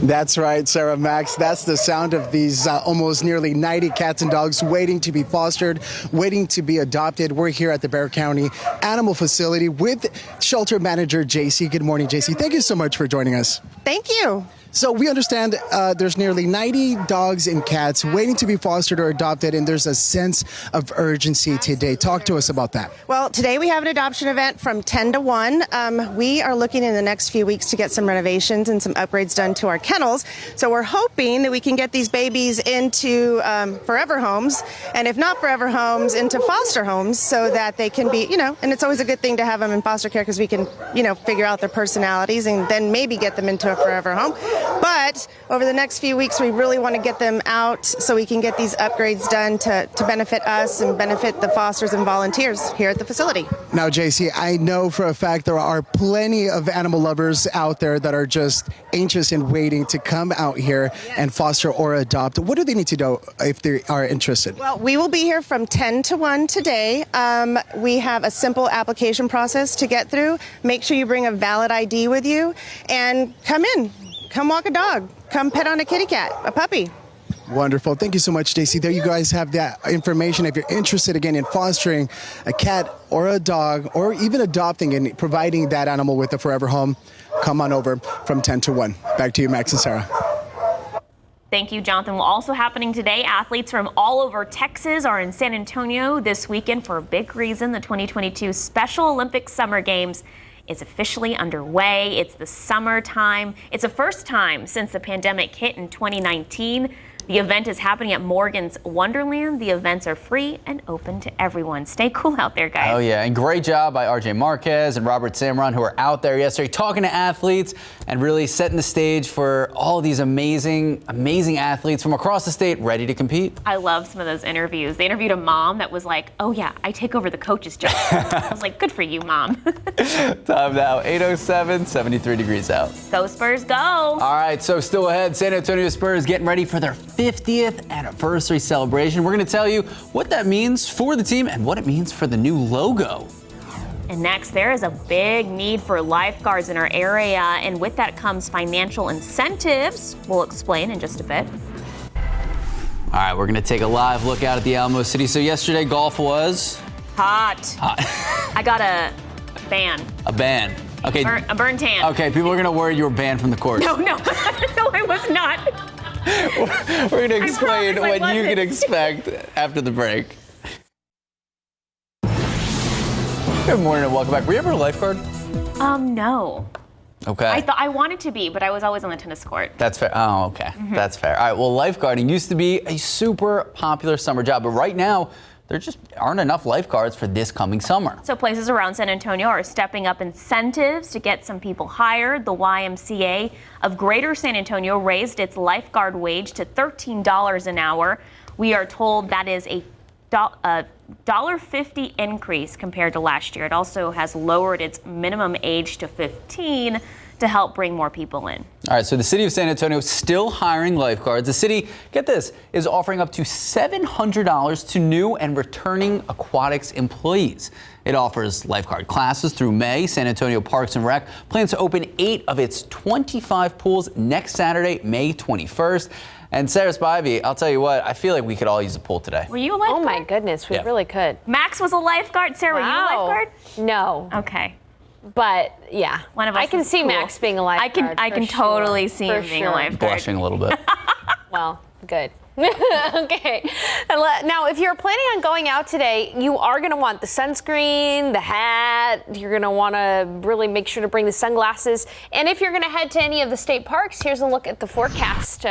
That's right, Sarah, Max. That's the sound of these almost nearly 90 cats and dogs waiting to be fostered, waiting to be adopted. We're here at the Bexar County Animal Facility with shelter manager JC. Good morning, JC. Thank you so much for joining us. Thank you. So we understand there's nearly 90 dogs and cats waiting to be fostered or adopted, and there's a sense of urgency today. Talk to us about that. Well, today we have an adoption event from 10 to 1. We are looking in the next few weeks to get some renovations and some upgrades done to our kennels. So we're hoping that we can get these babies into forever homes, and if not forever homes, into foster homes so that they can be, and it's always a good thing to have them in foster care because we can, figure out their personalities and then maybe get them into a forever home. But over the next few weeks, we really want to get them out so we can get these upgrades done to benefit us and benefit the fosters and volunteers here at the facility. Now, JC, I know for a fact there are plenty of animal lovers out there that are just anxious and waiting to come out here and foster or adopt. What do they need to do if they are interested? Well, we will be here from 10 to 1 today. We have a simple application process to get through. Make sure you bring a valid ID with you and come in. Come walk a dog. Come pet on a kitty cat, a puppy. Wonderful. Thank you so much, Stacy. There you guys have that information. If you're interested, again, in fostering a cat or a dog or even adopting and providing that animal with a forever home, come on over from 10 to 1. Back to you, Max and Sarah. Thank you, Jonathan. Well, also happening today, athletes from all over Texas are in San Antonio this weekend for a big reason. The 2022 Special Olympics Summer Games is officially underway. It's the summertime. It's the first time since the pandemic hit in 2019. The event is happening at Morgan's Wonderland. The events are free and open to everyone. Stay cool out there, guys. Oh, yeah. And great job by RJ Marquez and Robert Samron, who were out there yesterday talking to athletes and really setting the stage for all of these amazing athletes from across the state ready to compete. I love some of those interviews. They interviewed a mom that was like, oh, yeah, I take over the coach's job. I was like, good for you, Mom. Time now, 8:07, 73 degrees out. Go Spurs, go. All right, so still ahead, San Antonio Spurs getting ready for their 50th anniversary celebration. We're going to tell you what that means for the team and what it means for the new logo. And next, there is a big need for lifeguards in our area, and with that comes financial incentives. We'll explain in just a bit. All right, we're going to take a live look out at the Alamo City. So yesterday, golf was hot. I got a ban. A ban. Okay. A burn tan. Okay, people are going to worry you were banned from the course. No, no, I was not. We're going to explain what you can expect after the break. Good morning and welcome back. Were you ever a lifeguard? No. Okay. I thought I wanted to be, but I was always on the tennis court. That's fair. Oh, okay. Mm-hmm. That's fair. All right. Well, lifeguarding used to be a super popular summer job, but right now there just aren't enough lifeguards for this coming summer. So places around San Antonio are stepping up incentives to get some people hired. The YMCA of Greater San Antonio raised its lifeguard wage to $13 an hour. We are told that is a $1.50 increase compared to last year. It also has lowered its minimum age to 15 to help bring more people in. All right, so the city of San Antonio is still hiring lifeguards. The city, get this, is offering up to $700 to new and returning aquatics employees. It offers lifeguard classes through May. San Antonio Parks and Rec plans to open 8 of its 25 pools next Saturday, May 21st. And Sarah Spivey, I'll tell you what, I feel like we could all use a pool today. Were you a lifeguard? Oh my goodness, we really could. Max was a lifeguard. Sarah, were you a lifeguard? No. Okay. But yeah, one of us I can see cool. Max being a lifeguard. I can totally see him being a lifeguard. Blushing a little bit. Well, good. Okay. Now, if you're planning on going out today, you are going to want the sunscreen, the hat. You're going to want to really make sure to bring the sunglasses. And if you're going to head to any of the state parks, here's a look at the forecast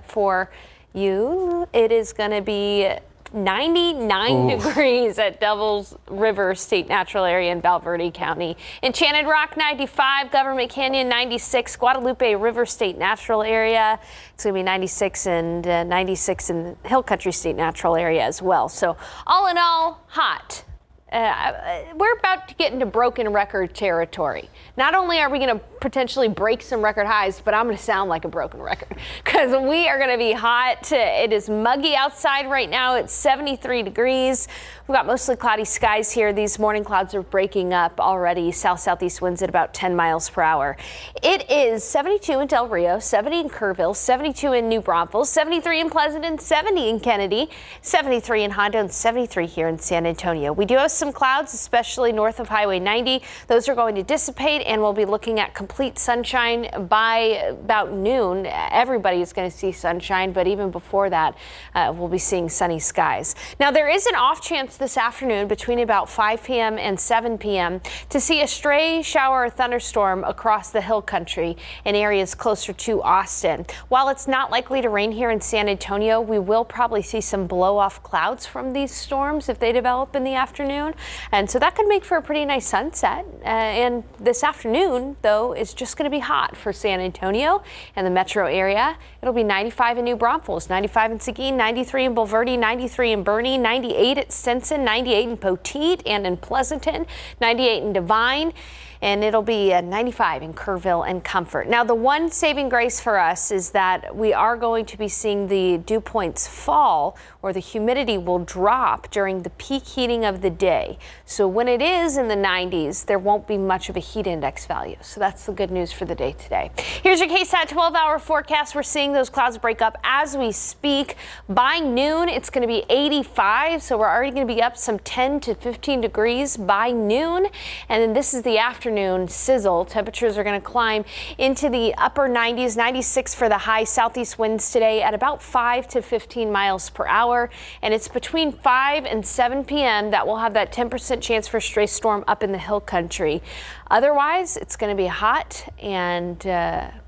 for you. It is going to be 99 degrees at Devils River State Natural Area in Valverde County. Enchanted Rock 95, Government Canyon 96, Guadalupe River State Natural Area. It's going to be 96 and 96 in Hill Country State Natural Area as well. So all in all, hot. We're about to get into broken record territory. Not only are we going to potentially break some record highs, but I'm going to sound like a broken record because we are going to be hot. It is muggy outside right now. It's 73 degrees. We've got mostly cloudy skies here. These morning clouds are breaking up already. South-southeast winds at about 10 miles per hour. It is 72 in Del Rio, 70 in Kerrville, 72 in New Braunfels, 73 in Pleasanton, 70 in Kennedy, 73 in Hondo, and 73 here in San Antonio. We do have some clouds, especially north of Highway 90. Those are going to dissipate, and we'll be looking at complete sunshine by about noon. Everybody is going to see sunshine, but even before that, we'll be seeing sunny skies. Now, there is an off chance this afternoon between about 5 p.m. and 7 p.m. to see a stray shower or thunderstorm across the hill country in areas closer to Austin. While it's not likely to rain here in San Antonio, we will probably see some blow-off clouds from these storms if they develop in the afternoon. And so that could make for a pretty nice sunset. And this afternoon, though, is just going to be hot for San Antonio and the metro area. It'll be 95 in New Braunfels, 95 in Seguin, 93 in Bulverde, 93 in Bernie, 98 at Stinson, 98 in Poteet and in Pleasanton, 98 in Devine. And it'll be 95 in Kerrville and Comfort. Now, the one saving grace for us is that we are going to be seeing the dew points fall, or the humidity will drop during the peak heating of the day. So when it is in the 90s, there won't be much of a heat index value. So that's the good news for the day today. Here's your KSAT 12-hour forecast. We're seeing those clouds break up as we speak. By noon, it's going to be 85. So we're already going to be up some 10 to 15 degrees by noon. And then this is the afternoon sizzle. Temperatures are going to climb into the upper 90s, 96 for the high. Southeast winds today at about 5 to 15 miles per hour. And it's between 5 and 7 p.m. that we'll have that 10% chance for a stray storm up in the hill country. Otherwise, it's going to be a hot and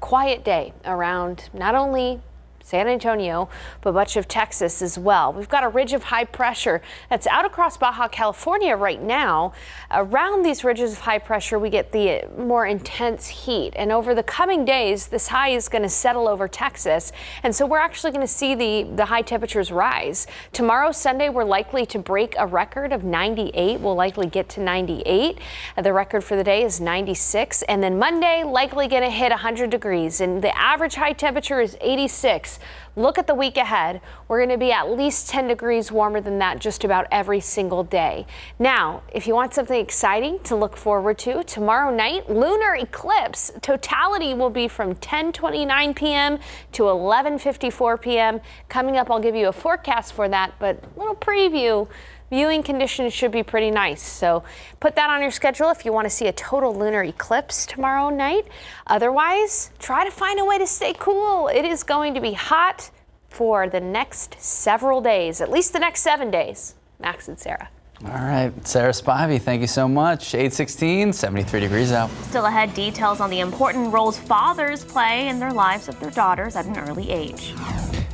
quiet day around not only San Antonio, but much of Texas as well. We've got a ridge of high pressure that's out across Baja California right now. Around these ridges of high pressure, we get the more intense heat. And over the coming days, this high is going to settle over Texas. And so we're actually going to see the high temperatures rise. Tomorrow, Sunday, we're likely to break a record of 98. We'll likely get to 98. The record for the day is 96. And then Monday, likely going to hit 100 degrees. And the average high temperature is 86. Look at the week ahead. We're going to be at least 10 degrees warmer than that just about every single day. Now, if you want something exciting to look forward to, tomorrow night, lunar eclipse. Totality will be from 10:29 p.m. to 11:54 p.m. Coming up, I'll give you a forecast for that, but a little preview. Viewing conditions should be pretty nice, so put that on your schedule if you want to see a total lunar eclipse tomorrow night. Otherwise, try to find a way to stay cool. It is going to be hot for the next several days, at least the next 7 days. Max and Sarah. All right, Sarah Spivey, thank you so much. 8:16, 73 degrees out. Still ahead, details on the important roles fathers play in their lives of their daughters at an early age.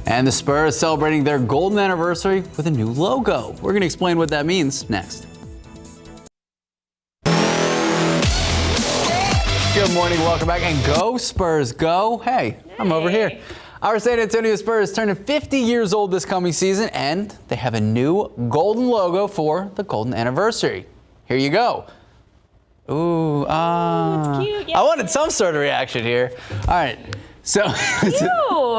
And the Spurs celebrating their golden anniversary with a new logo. We're going to explain what that means next. Good morning, welcome back, and go Spurs, go. Hey, I'm over here. Our San Antonio Spurs turning 50 years old this coming season, and they have a new golden logo for the golden anniversary. Here you go. Ooh, it's cute. I wanted some sort of reaction here. All right. So,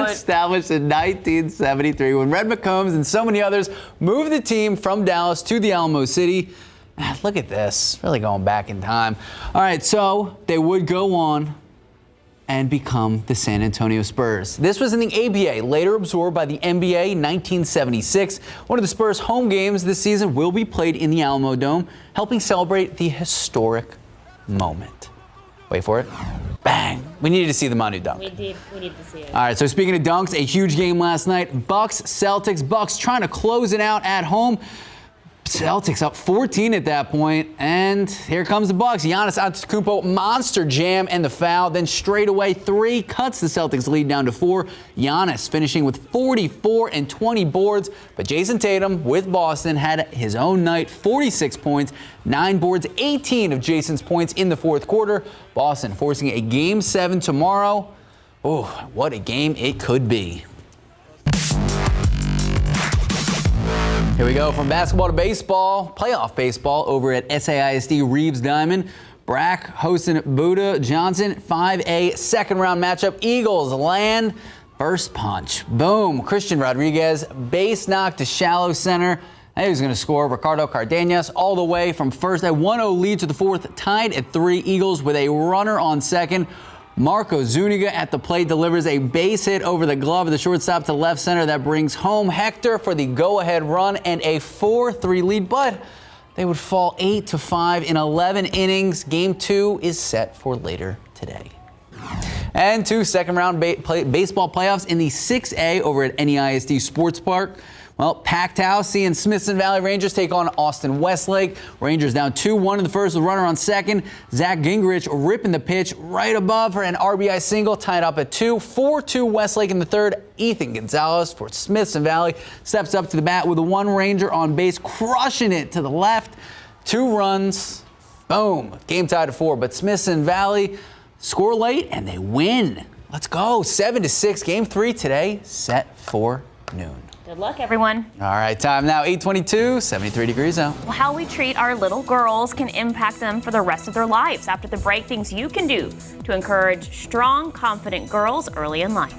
established in 1973 when Red McCombs and so many others moved the team from Dallas to the Alamo City. Look at this, really going back in time. All right, so they would go on and become the San Antonio Spurs. This was in the ABA, later absorbed by the NBA in 1976. One of the Spurs' home games this season will be played in the Alamo Dome, helping celebrate the historic moment. Wait for it. Bang. We needed to see the Manu dunk. We needed to see it. All right, so speaking of dunks, a huge game last night. Bucks, Celtics. Bucks trying to close it out at home. Celtics up 14 at that point, and here comes the Bucks. Giannis Antetokounmpo monster jam and the foul, then straight away 3 cuts the Celtics lead down to 4. Giannis finishing with 44 and 20 boards, but Jason Tatum with Boston had his own night, 46 points, 9 boards, 18 of Jason's points in the fourth quarter. Boston forcing a Game 7 tomorrow. Oh, what a game it could be. Here we go from basketball to baseball, playoff baseball over at SAISD Reeves Diamond. Brack hosting Buda Johnson, 5A second round matchup. Eagles land first punch. Boom. Christian Rodriguez, base knock to shallow center. And he was going to score. Ricardo Cardenas all the way from first. A 1-0 lead to the fourth, tied at 3. Eagles with a runner on second. Marco Zuniga at the plate delivers a base hit over the glove of the shortstop to left center that brings home Hector for the go-ahead run and a 4-3 lead, but they would fall 8-5 in 11 innings. Game 2 is set for later today. And 2 second-round baseball playoffs in the 6A over at NEISD Sports Park. Well, packed house seeing Smithson Valley Rangers take on Austin Westlake. Rangers down 2-1 in the first with runner on second. Zach Gingrich ripping the pitch right above for an RBI single, tied up at 2. 4-2 Westlake in the third. Ethan Gonzalez for Smithson Valley steps up to the bat with a 1 Ranger on base, crushing it to the left. 2 runs. Boom. Game tied at 4, but Smithson Valley score late and they win. Let's go. 7-6. Game 3 today, set for noon. Good luck, everyone. All right, time now 8:22, 73 degrees out. Well, how we treat our little girls can impact them for the rest of their lives. After the break, things you can do to encourage strong, confident girls early in life.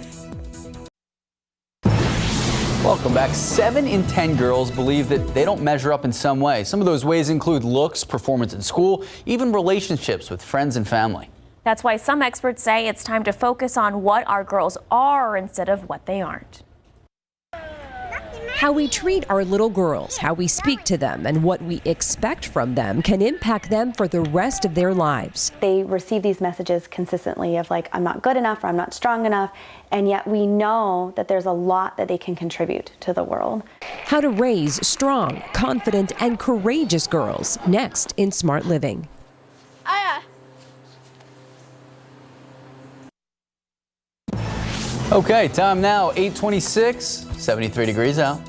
Welcome back. 7 in 10 girls believe that they don't measure up in some way. Some of those ways include looks, performance in school, even relationships with friends and family. That's why some experts say it's time to focus on what our girls are instead of what they aren't. How we treat our little girls, how we speak to them, and what we expect from them can impact them for the rest of their lives. They receive these messages consistently of like, I'm not good enough or I'm not strong enough, and yet we know that there's a lot that they can contribute to the world. How to raise strong, confident, and courageous girls, next in Smart Living. Okay, time now 8:26, 73 degrees out.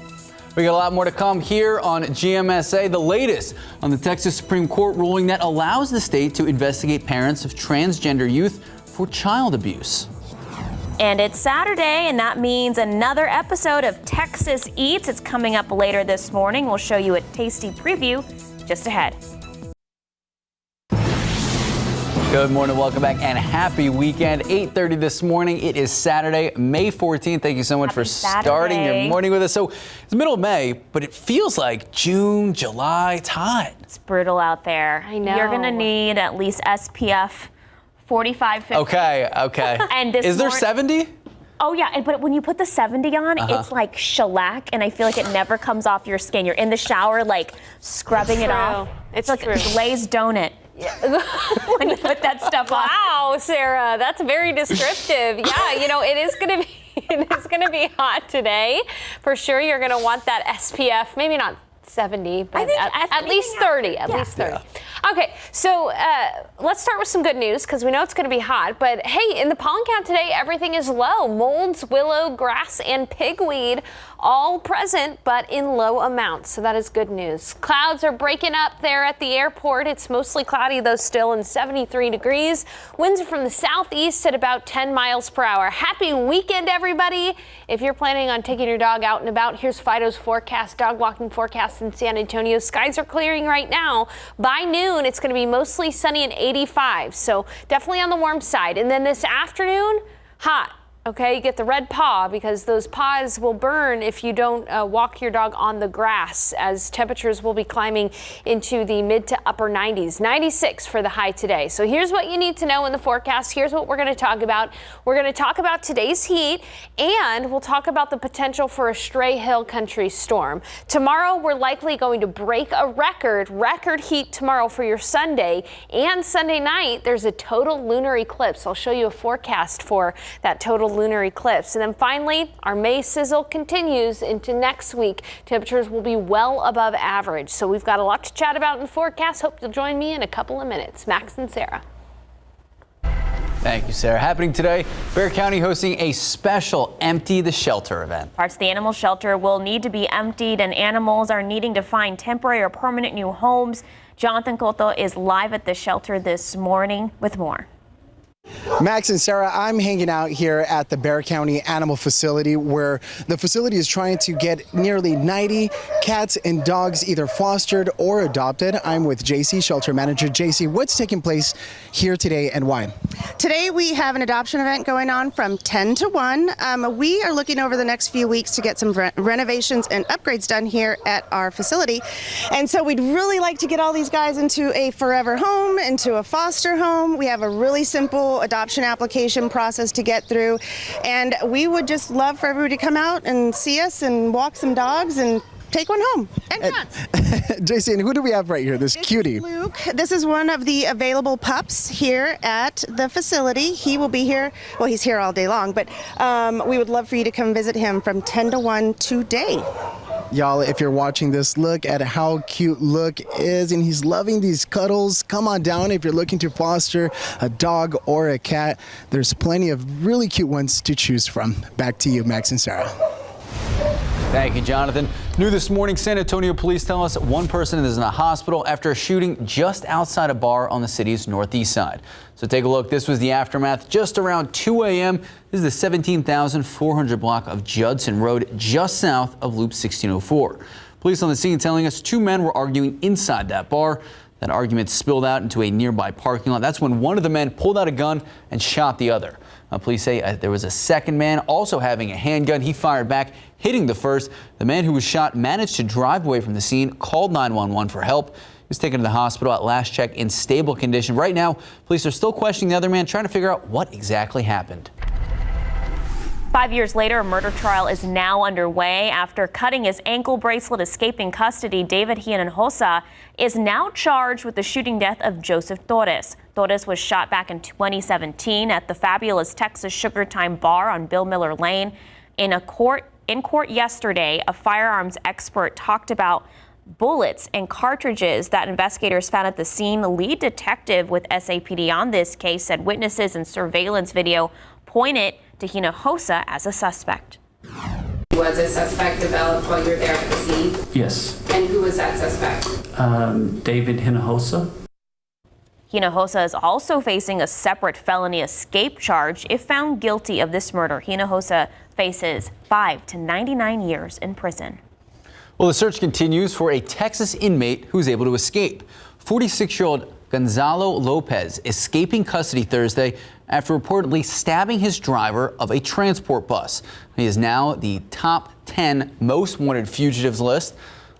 We got a lot more to come here on GMSA. The latest on the Texas Supreme Court ruling that allows the state to investigate parents of transgender youth for child abuse. And it's Saturday, and that means another episode of Texas Eats. It's coming up later this morning. We'll show you a tasty preview just ahead. Good morning, welcome back, and happy weekend. 8:30 this morning. It is Saturday, May 14th. Thank you so much for starting your morning with us. So it's the middle of May, but it feels like June, July. It's hot. It's brutal out there. I know. You're going to need at least SPF 45, 50. Okay. And is there 70? Oh, yeah, but when you put the 70 on, it's like shellac, and I feel like it never comes off your skin. You're in the shower, like, scrubbing it off. It's like a glazed donut. When you put that stuff on. Wow, Sarah, that's very descriptive. Yeah, you know, it is going to be hot today. For sure, you're going to want that SPF, maybe not 70, but at least 30. At least 30. Okay, so let's start with some good news because we know it's going to be hot. But hey, in the pollen count today, everything is low. Molds, willow, grass, and pigweed all present, but in low amounts. So that is good news. Clouds are breaking up there at the airport. It's mostly cloudy, though, still, and 73 degrees. Winds are from the southeast at about 10 miles per hour. Happy weekend, everybody. If you're planning on taking your dog out and about, here's Fido's forecast, dog walking forecast in San Antonio. Skies are clearing right now. By noon, it's going to be mostly sunny and 85, so definitely on the warm side. And then this afternoon, hot. Okay, you get the red paw because those paws will burn if you don't walk your dog on the grass, as temperatures will be climbing into the mid to upper 90s. 96 for the high today. So here's what you need to know in the forecast. Here's what we're going to talk about. We're going to talk about today's heat, and we'll talk about the potential for a stray hill country storm. Tomorrow, we're likely going to break a record heat tomorrow for your Sunday, and Sunday night, there's a total lunar eclipse. I'll show you a forecast for that total lunar eclipse. And then finally, our May sizzle continues into next week. Temperatures will be well above average. So we've got a lot to chat about in the forecast. Hope you'll join me in a couple of minutes. Max and Sarah. Thank you, Sarah. Happening today, Bexar County hosting a special Empty the Shelter event. Parts of the animal shelter will need to be emptied, and animals are needing to find temporary or permanent new homes. Jonathan Cotto is live at the shelter this morning with more. Max and Sarah, I'm hanging out here at the Bexar County Animal Facility, where the facility is trying to get nearly 90 cats and dogs either fostered or adopted. I'm with JC, shelter manager. JC, what's taking place here today and why? Today we have an adoption event going on from 10 to 1. We are looking over the next few weeks to get some renovations and upgrades done here at our facility. And so we'd really like to get all these guys into a forever home, into a foster home. We have a really simple adoption application process to get through, and we would just love for everybody to come out and see us and walk some dogs and take one home. And cats. JC, and who do we have right here? This cutie. Luke. This is one of the available pups here at the facility. He will be here. Well, he's here all day long, but we would love for you to come visit him from 10 to 1 today. Y'all, if you're watching this, look at how cute Luke is, and he's loving these cuddles. Come on down if you're looking to foster a dog or a cat. There's plenty of really cute ones to choose from. Back to you, Max and Sarah. Thank you, Jonathan. New this morning, San Antonio police tell us one person is in the hospital after a shooting just outside a bar on the city's northeast side. So take a look. This was the aftermath just around 2 a.m. This is the 17,400 block of Judson Road, just south of Loop 1604. Police on the scene telling us two men were arguing inside that bar. That argument spilled out into a nearby parking lot. That's when one of the men pulled out a gun and shot the other. Police say there was a second man also having a handgun. He fired back, hitting the first. The man who was shot managed to drive away from the scene, called 911 for help. He was taken to the hospital at last check in stable condition. Right now, police are still questioning the other man, trying to figure out what exactly happened. 5 years later, a murder trial is now underway. After cutting his ankle bracelet, escaping custody, David Hinojosa is now charged with the shooting death of Joseph Torres. Torres was shot back in 2017 at the fabulous Texas Sugar Time Bar on Bill Miller Lane. In court yesterday, a firearms expert talked about bullets and cartridges that investigators found at the scene. The lead detective with SAPD on this case said witnesses and surveillance video pointed to Hinojosa as a suspect. Was a suspect developed while you were there at the scene? Yes. And who was that suspect? David Hinojosa. Hinojosa is also facing a separate felony escape charge. If found guilty of this murder, Hinojosa faces 5 to 99 years in prison. Well, the search continues for a Texas inmate who's able to escape. 46-year-old Gonzalo Lopez escaping custody Thursday after reportedly stabbing his driver of a transport bus. He is now the top 10 most wanted fugitives list.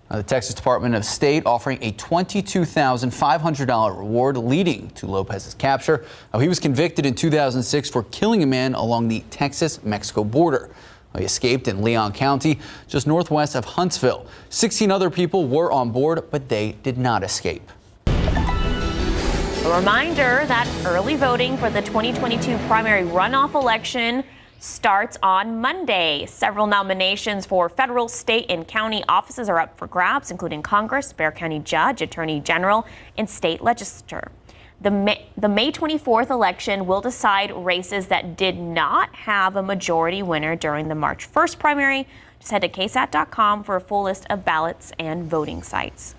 The Texas Department of State offering a $22,500 reward leading to Lopez's capture. He was convicted in 2006 for killing a man along the Texas-Mexico border. He escaped in Leon County, just northwest of Huntsville. 16 other people were on board, but they did not escape. A reminder that early voting for the 2022 primary runoff election starts on Monday. Several nominations for federal, state, and county offices are up for grabs, including Congress, Bexar County Judge, Attorney General, and state legislature. The May 24th election will decide races that did not have a majority winner during the March 1st primary. Just head to KSAT.com for a full list of ballots and voting sites.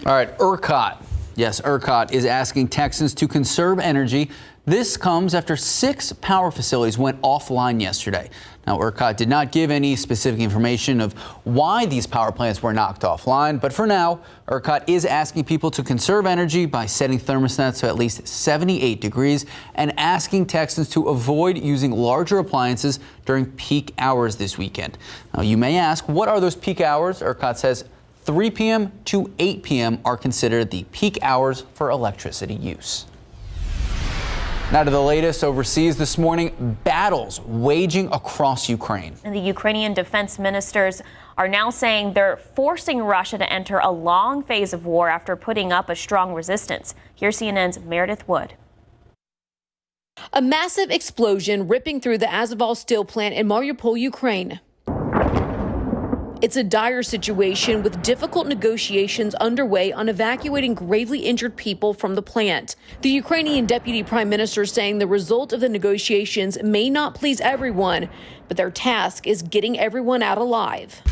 All right, ERCOT. Yes, ERCOT is asking Texans to conserve energy This comes after 6 power facilities went offline yesterday. Now, ERCOT did not give any specific information of why these power plants were knocked offline, but for now, ERCOT is asking people to conserve energy by setting thermostats to at least 78 degrees and asking Texans to avoid using larger appliances during peak hours this weekend. Now, you may ask, what are those peak hours? ERCOT says 3 p.m. to 8 p.m. are considered the peak hours for electricity use. Now to the latest overseas this morning, battles waging across Ukraine. And the Ukrainian defense ministers are now saying they're forcing Russia to enter a long phase of war after putting up a strong resistance. Here's CNN's Meredith Wood. A massive explosion ripping through the Azovstal steel plant in Mariupol, Ukraine. It's a dire situation with difficult negotiations underway on evacuating gravely injured people from the plant. The Ukrainian deputy prime minister saying the result of the negotiations may not please everyone, but their task is getting everyone out alive.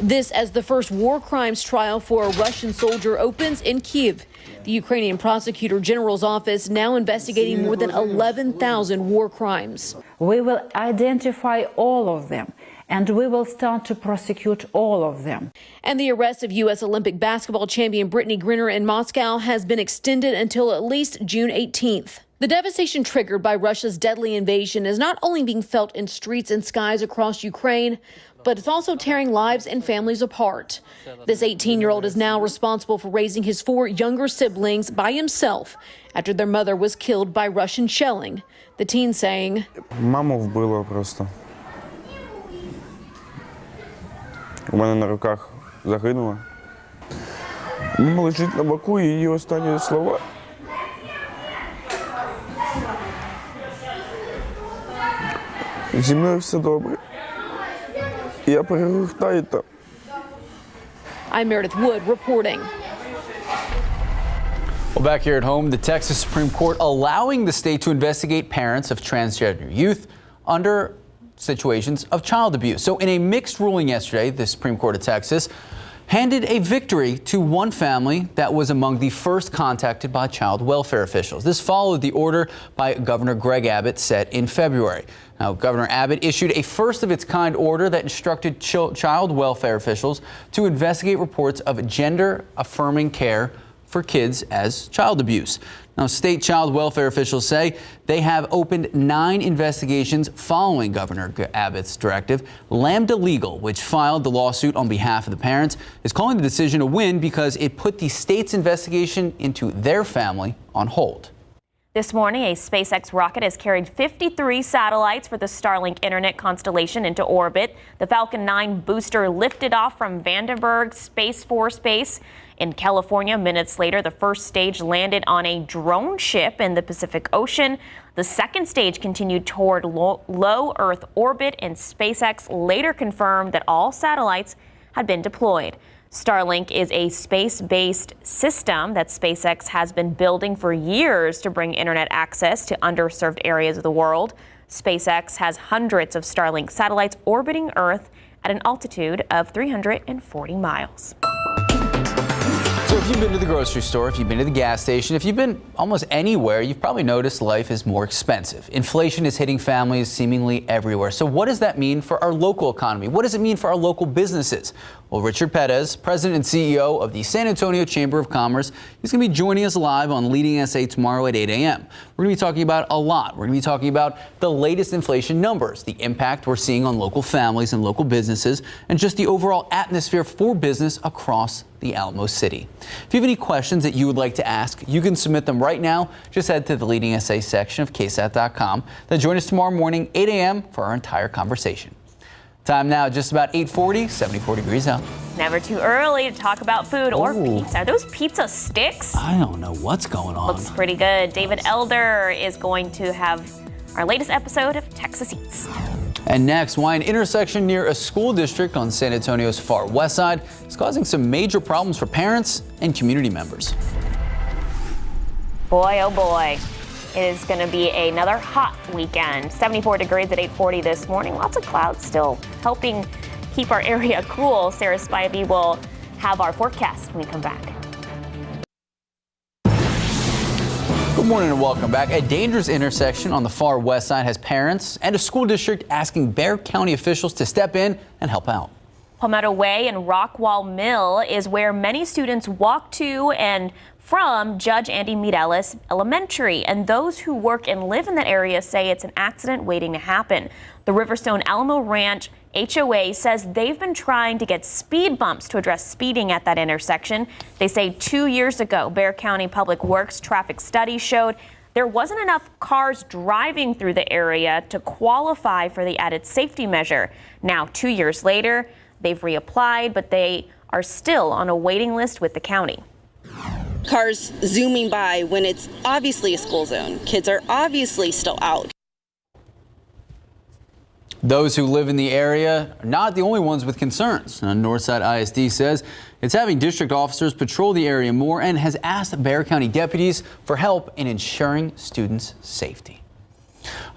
This as the first war crimes trial for a Russian soldier opens in Kyiv. The Ukrainian prosecutor general's office now investigating more than 11,000 war crimes. We will identify all of them, and we will start to prosecute all of them. And the arrest of U.S. Olympic basketball champion Brittany Griner in Moscow has been extended until at least June 18th. The devastation triggered by Russia's deadly invasion is not only being felt in streets and skies across Ukraine, but it's also tearing lives and families apart. This 18-year-old is now responsible for raising his 4 younger siblings by himself after their mother was killed by Russian shelling. The teen saying, Маму вбило просто. У мене на руках загинула. Мама лежить на боку, і її останні слова. Зі мною все добре. Я перегортаю там. I'm Meredith Wood reporting. Well, back here at home, the Texas Supreme Court allowing the state to investigate parents of transgender youth under situations of child abuse. So in a mixed ruling yesterday, the Supreme Court of Texas handed a victory to one family that was among the first contacted by child welfare officials. This followed the order by Governor Greg Abbott set in February. Now, Governor Abbott issued a first-of-its-kind order that instructed child welfare officials to investigate reports of gender-affirming care for kids as child abuse. Now, state child welfare officials say they have opened 9 investigations following Governor Abbott's directive. Lambda Legal, which filed the lawsuit on behalf of the parents, is calling the decision a win because it put the state's investigation into their family on hold. This morning, a SpaceX rocket has carried 53 satellites for the Starlink internet constellation into orbit. The Falcon 9 booster lifted off from Vandenberg Space Force Base in California. Minutes later, the first stage landed on a drone ship in the Pacific Ocean. The second stage continued toward low Earth orbit, and SpaceX later confirmed that all satellites had been deployed. Starlink is a space-based system that SpaceX has been building for years to bring internet access to underserved areas of the world. SpaceX has hundreds of Starlink satellites orbiting Earth at an altitude of 340 miles. So if you've been to the grocery store, if you've been to the gas station, if you've been almost anywhere, you've probably noticed life is more expensive. Inflation is hitting families seemingly everywhere. So what does that mean for our local economy? What does it mean for our local businesses? Well, Richard Perez, president and CEO of the San Antonio Chamber of Commerce, he's going to be joining us live on Leading SA tomorrow at 8 a.m. We're going to be talking about a lot. We're going to be talking about the latest inflation numbers, the impact we're seeing on local families and local businesses, and just the overall atmosphere for business across the Alamo City. If you have any questions that you would like to ask, you can submit them right now. Just head to the Leading SA section of KSAT.com. Then join us tomorrow morning, 8 a.m. for our entire conversation. Time now, just about 8:40, 74 degrees out. Never too early to talk about food or pizza. Are those pizza sticks? I don't know what's going on. Looks pretty good. David Elder is going to have our latest episode of Texas Eats. And next, why an intersection near a school district on San Antonio's far west side is causing some major problems for parents and community members. Boy, oh boy. It is going to be another hot weekend. 74 degrees at 8:40 this morning. Lots of clouds still helping keep our area cool. Sarah Spivey will have our forecast when we come back. Good morning and welcome back. A dangerous intersection on the far west side has parents and a school district asking Bexar County officials to step in and help out. Palmetto Way and Rockwall Mill is where many students walk to and from Judge Andy Meade Ellis Elementary, and those who work and live in that area say it's an accident waiting to happen. The Riverstone Alamo Ranch HOA says they've been trying to get speed bumps to address speeding at that intersection. They say 2 years ago, Bexar County Public Works traffic study showed there wasn't enough cars driving through the area to qualify for the added safety measure. Now, 2 years later, they've reapplied, but they are still on a waiting list with the county. Cars zooming by when it's obviously a school zone. Kids are obviously still out. Those who live in the area are not the only ones with concerns. Now, Northside ISD says it's having district officers patrol the area more and has asked Bexar County deputies for help in ensuring students' safety.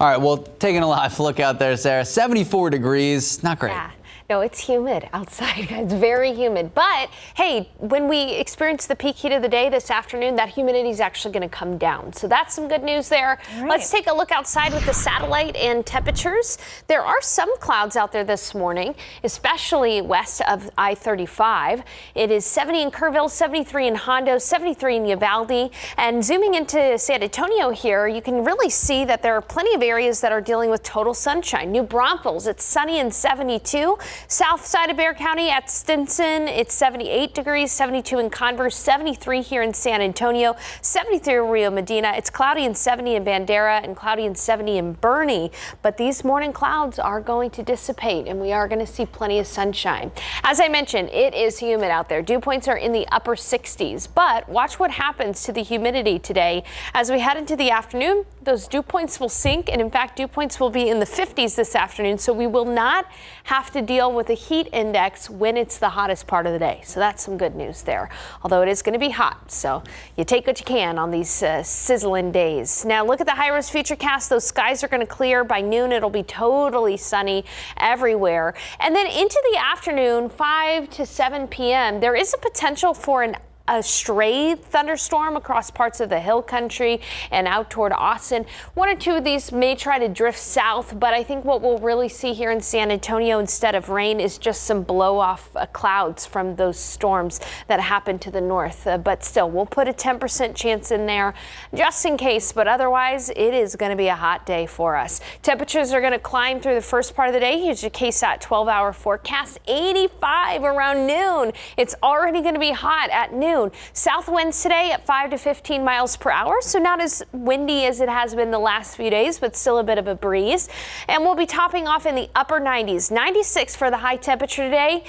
All right, well, taking a live look out there, Sarah. 74 degrees, not great. Yeah. No, it's humid outside. It's very humid. But hey, when we experience the peak heat of the day this afternoon, that humidity is actually going to come down. So that's some good news there. Right. Let's take a look outside with the satellite and temperatures. There are some clouds out there this morning, especially west of I-35. It is 70 in Kerrville, 73 in Hondo, 73 in Uvalde. And zooming into San Antonio here, you can really see that there are plenty of areas that are dealing with total sunshine. New Braunfels, it's sunny and 72. South side of Bexar County at Stinson, it's 78 degrees, 72 in Converse, 73 here in San Antonio, 73 in Rio Medina. It's cloudy and 70 in Bandera and cloudy and 70 in Bernie. But these morning clouds are going to dissipate and we are going to see plenty of sunshine. As I mentioned, it is humid out there. Dew points are in the upper 60s, but watch what happens to the humidity today. As we head into the afternoon, those dew points will sink, and in fact, dew points will be in the 50s this afternoon, so we will not have to deal with a heat index when it's the hottest part of the day. So that's some good news there, although it is going to be hot. So you take what you can on these sizzling days. Now look at the high-res futurecast. Those skies are going to clear by noon. It'll be totally sunny everywhere. And then into the afternoon, 5 to 7 p.m., there is a potential for a stray thunderstorm across parts of the hill country and out toward Austin. One or two of these may try to drift south, but I think what we'll really see here in San Antonio instead of rain is just some blow off clouds from those storms that happen to the north. But still, we'll put a 10% chance in there just in case, but otherwise it is going to be a hot day for us. Temperatures are going to climb through the first part of the day. Here's your KSAT 12-hour forecast, 85 around noon. It's already going to be hot at noon. South winds today at 5 to 15 miles per hour, so not as windy as it has been the last few days, but still a bit of a breeze. And we'll be topping off in the upper 90s, 96 for the high temperature today.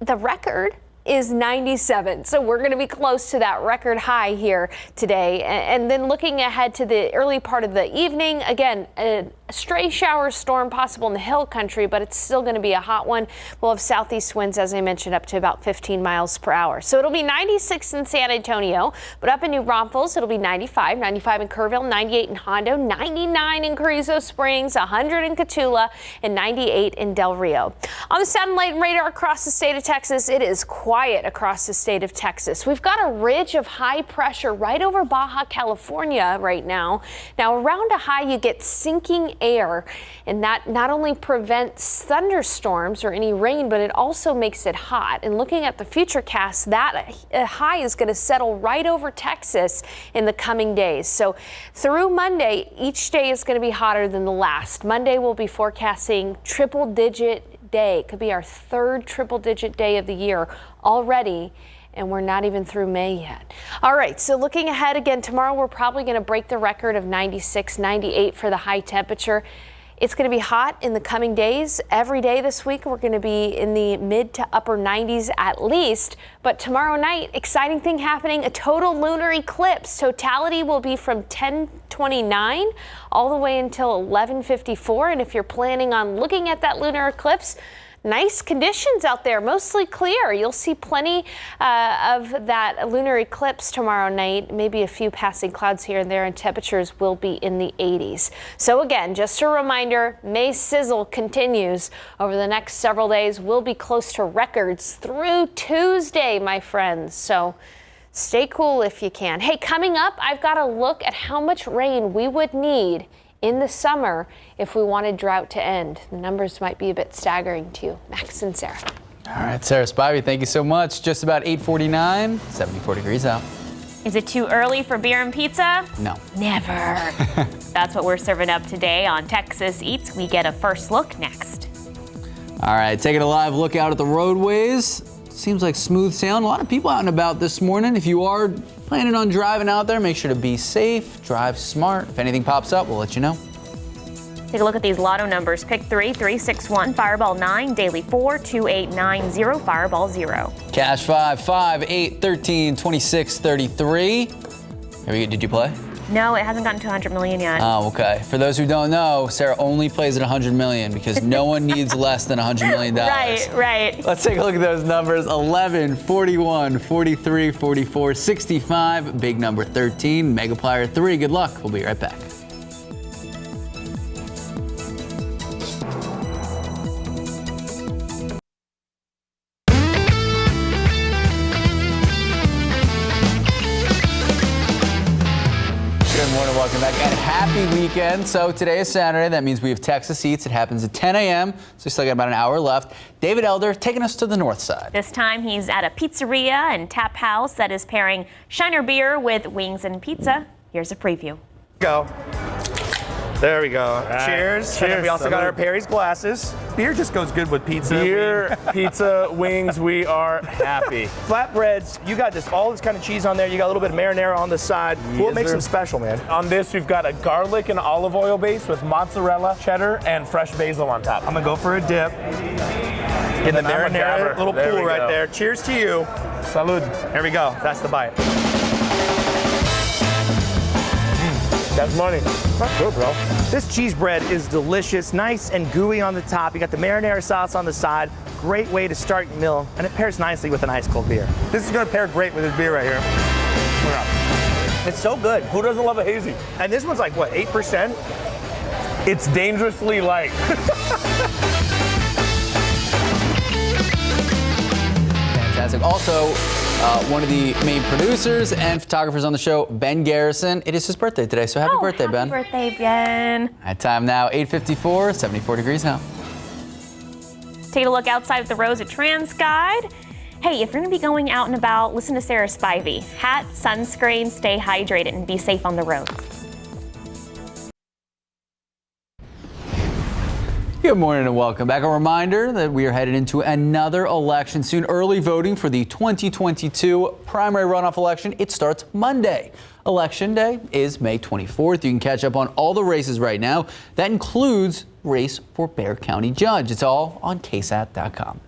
The record is 97. So we're going to be close to that record high here today. And then looking ahead to the early part of the evening, again, a stray shower storm possible in the hill country, but it's still going to be a hot one. We'll have southeast winds, as I mentioned, up to about 15 miles per hour. So it'll be 96 in San Antonio, but up in New Braunfels, it'll be 95, 95 in Kerrville, 98 in Hondo, 99 in Carrizo Springs, 100 in Cotulla, and 98 in Del Rio. On the satellite and radar across the state of Texas, it is quiet across the state of Texas. We've got a ridge of high pressure right over Baja California right now. Now around a high, you get sinking air, and that not only prevents thunderstorms or any rain, but it also makes it hot. And looking at the futurecast, that high is going to settle right over Texas in the coming days. So through Monday, each day is going to be hotter than the last. Monday we'll be forecasting triple-digit day. It could be our third triple-digit day of the year already, and we're not even through May yet. All right, so looking ahead again, tomorrow we're probably going to break the record of 96, 98 for the high temperature. It's going to be hot in the coming days. Every day this week, we're going to be in the mid to upper 90s at least. But tomorrow night, exciting thing happening, a total lunar eclipse. Totality will be from 10:29 all the way until 11:54. And if you're planning on looking at that lunar eclipse, nice conditions out there, mostly clear. You'll see plenty of that lunar eclipse tomorrow night, maybe a few passing clouds here and there, and temperatures will be in the 80s. So again, just a reminder, May sizzle continues over the next several days. We'll be close to records through Tuesday, my friends. So Stay cool if you can. Hey, coming up, I've got a look at how much rain we would need in the summer if we wanted drought to end. The numbers might be a bit staggering to you. Max and Sarah. All right, Sarah Spivey, thank you so much. Just about 8:49, 74 degrees out. Is it too early for beer and pizza? No. Never. That's what we're serving up today on Texas Eats. We get a first look next. All right, taking a live look out at the roadways. Seems like smooth sailing. A lot of people out and about this morning. If you are planning on driving out there, make sure to be safe, drive smart. If anything pops up, we'll let you know. Take a look at these lotto numbers. Pick 3, 361, Fireball 9, Daily 4, 2890, Fireball 0. Cash 5, 5, 8, 13, 26, 33. Did you play? No, it hasn't gotten to 100 million yet. Oh, okay. For those who don't know, Sarah only plays at 100 million because no one needs less than $100 million. Right. Let's take a look at those numbers. 11, 41, 43, 44, 65. Big number 13, Megaplier 3. Good luck. We'll be right back. Welcome back and happy weekend. So today is Saturday. That means we have Texas Eats. It happens at 10 a.m. So we still got about an hour left. David Elder taking us to the north side. This time he's at a pizzeria and tap house that is pairing Shiner beer with wings and pizza. Here's a preview. Go. There we go. Right. Cheers. Cheers. And then we also got our Perry's glasses. Beer just goes good with pizza. Beer, pizza, wings, we are happy. Flatbreads, you got all this kind of cheese on there. You got a little bit of marinara on the side. What makes them special, man? On this, we've got a garlic and olive oil base with mozzarella, cheddar, and fresh basil on top. I'm gonna go for a dip. In the marinara, little pool right there. Cheers to you. Salud. There we go. That's the bite. That's money. That's good, bro. This cheese bread is delicious, nice and gooey on the top. You got the marinara sauce on the side. Great way to start your meal, and it pairs nicely with an ice cold beer. This is gonna pair great with this beer right here. It's so good. Who doesn't love a hazy? And this one's like, what, 8%? It's dangerously light. Fantastic. Also, one of the main producers and photographers on the show, Ben Garrison. It is his birthday today, so happy birthday, Ben. Happy birthday, Ben. At time now, 8:54, 74 degrees now. Take a look outside of the rows at TransGuide. Hey, if you're going to be going out and about, listen to Sarah Spivey. Hat, sunscreen, stay hydrated, and be safe on the roads. Good morning and welcome back. A reminder that we are headed into another election soon. Early voting for the 2022 primary runoff election. It starts Monday. Election day is May 24th. You can catch up on all the races right now. That includes race for Bexar County Judge. It's all on KSAT.com.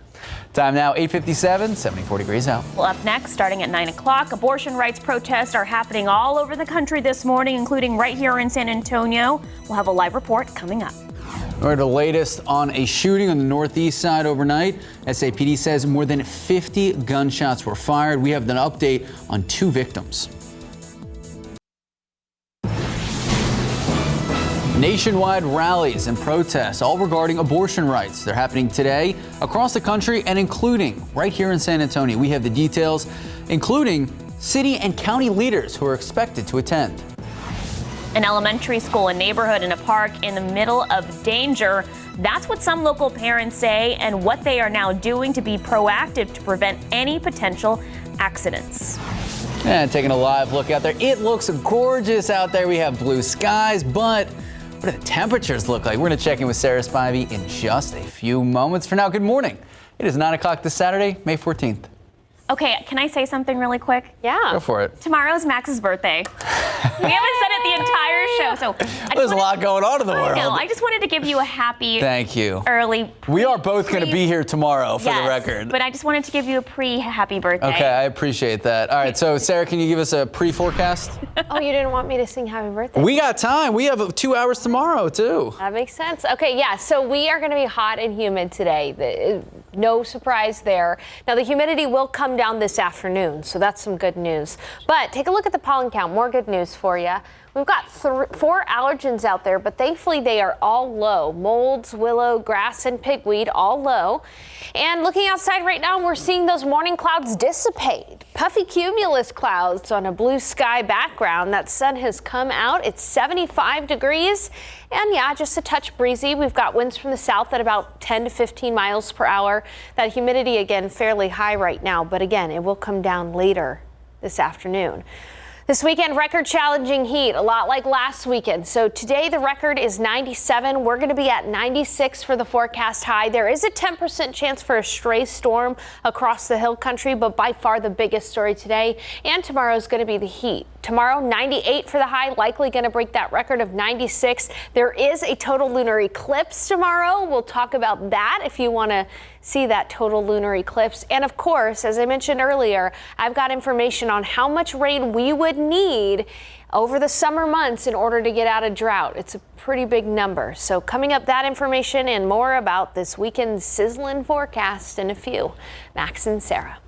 Time now 8:57, 74 degrees out. Well, up next, starting at 9 o'clock, abortion rights protests are happening all over the country this morning, including right here in San Antonio. We'll have a live report coming up. Or the latest on a shooting on the northeast side overnight. SAPD says more than 50 gunshots were fired. We have an update on 2 victims. Nationwide rallies and protests, all regarding abortion rights. They're happening today across the country and including right here in San Antonio. We have the details, including city and county leaders who are expected to attend. An elementary school, a neighborhood, and a park in the middle of danger. That's what some local parents say and what they are now doing to be proactive to prevent any potential accidents. And taking a live look out there. It looks gorgeous out there. We have blue skies, but what do the temperatures look like? We're going to check in with Sarah Spivey in just a few moments. For now, good morning. It is 9 o'clock this Saturday, May 14th. Okay, can I say something really quick? Yeah. Go for it. Tomorrow's Max's birthday. We haven't said it the entire show, so there's a lot going on in the world. I know. I just wanted to give you a happy Thank you. Early We are both going to be here tomorrow for the record. But I just wanted to give you a pre-happy birthday. Okay, I appreciate that. All right, so Sarah, can you give us a pre-forecast? Oh, you didn't want me to sing happy birthday? We got time. We have 2 hours tomorrow, too. That makes sense. Okay, yeah, so we are going to be hot and humid today. No surprise there. Now, the humidity will come down this afternoon, so that's some good news. But take a look at the pollen count. More good news for you. We've got 4 allergens out there, but thankfully they are all low. Molds, willow, grass, and pigweed, all low. And looking outside right now, we're seeing those morning clouds dissipate. Puffy cumulus clouds on a blue sky background. That sun has come out. It's 75 degrees. And yeah, just a touch breezy. We've got winds from the south at about 10 to 15 miles per hour. That humidity, again, fairly high right now. But again, it will come down later this afternoon. This weekend, record challenging heat, a lot like last weekend. So today the record is 97. We're going to be at 96 for the forecast high. There is a 10% chance for a stray storm across the hill country, but by far the biggest story today and tomorrow is going to be the heat. Tomorrow, 98 for the high, likely going to break that record of 96. There is a total lunar eclipse tomorrow. We'll talk about that if you want to see that total lunar eclipse. And of course, as I mentioned earlier, I've got information on how much rain we would need over the summer months in order to get out of drought. It's a pretty big number. So coming up, that information and more about this weekend's sizzling forecast in a few. Max and Sarah.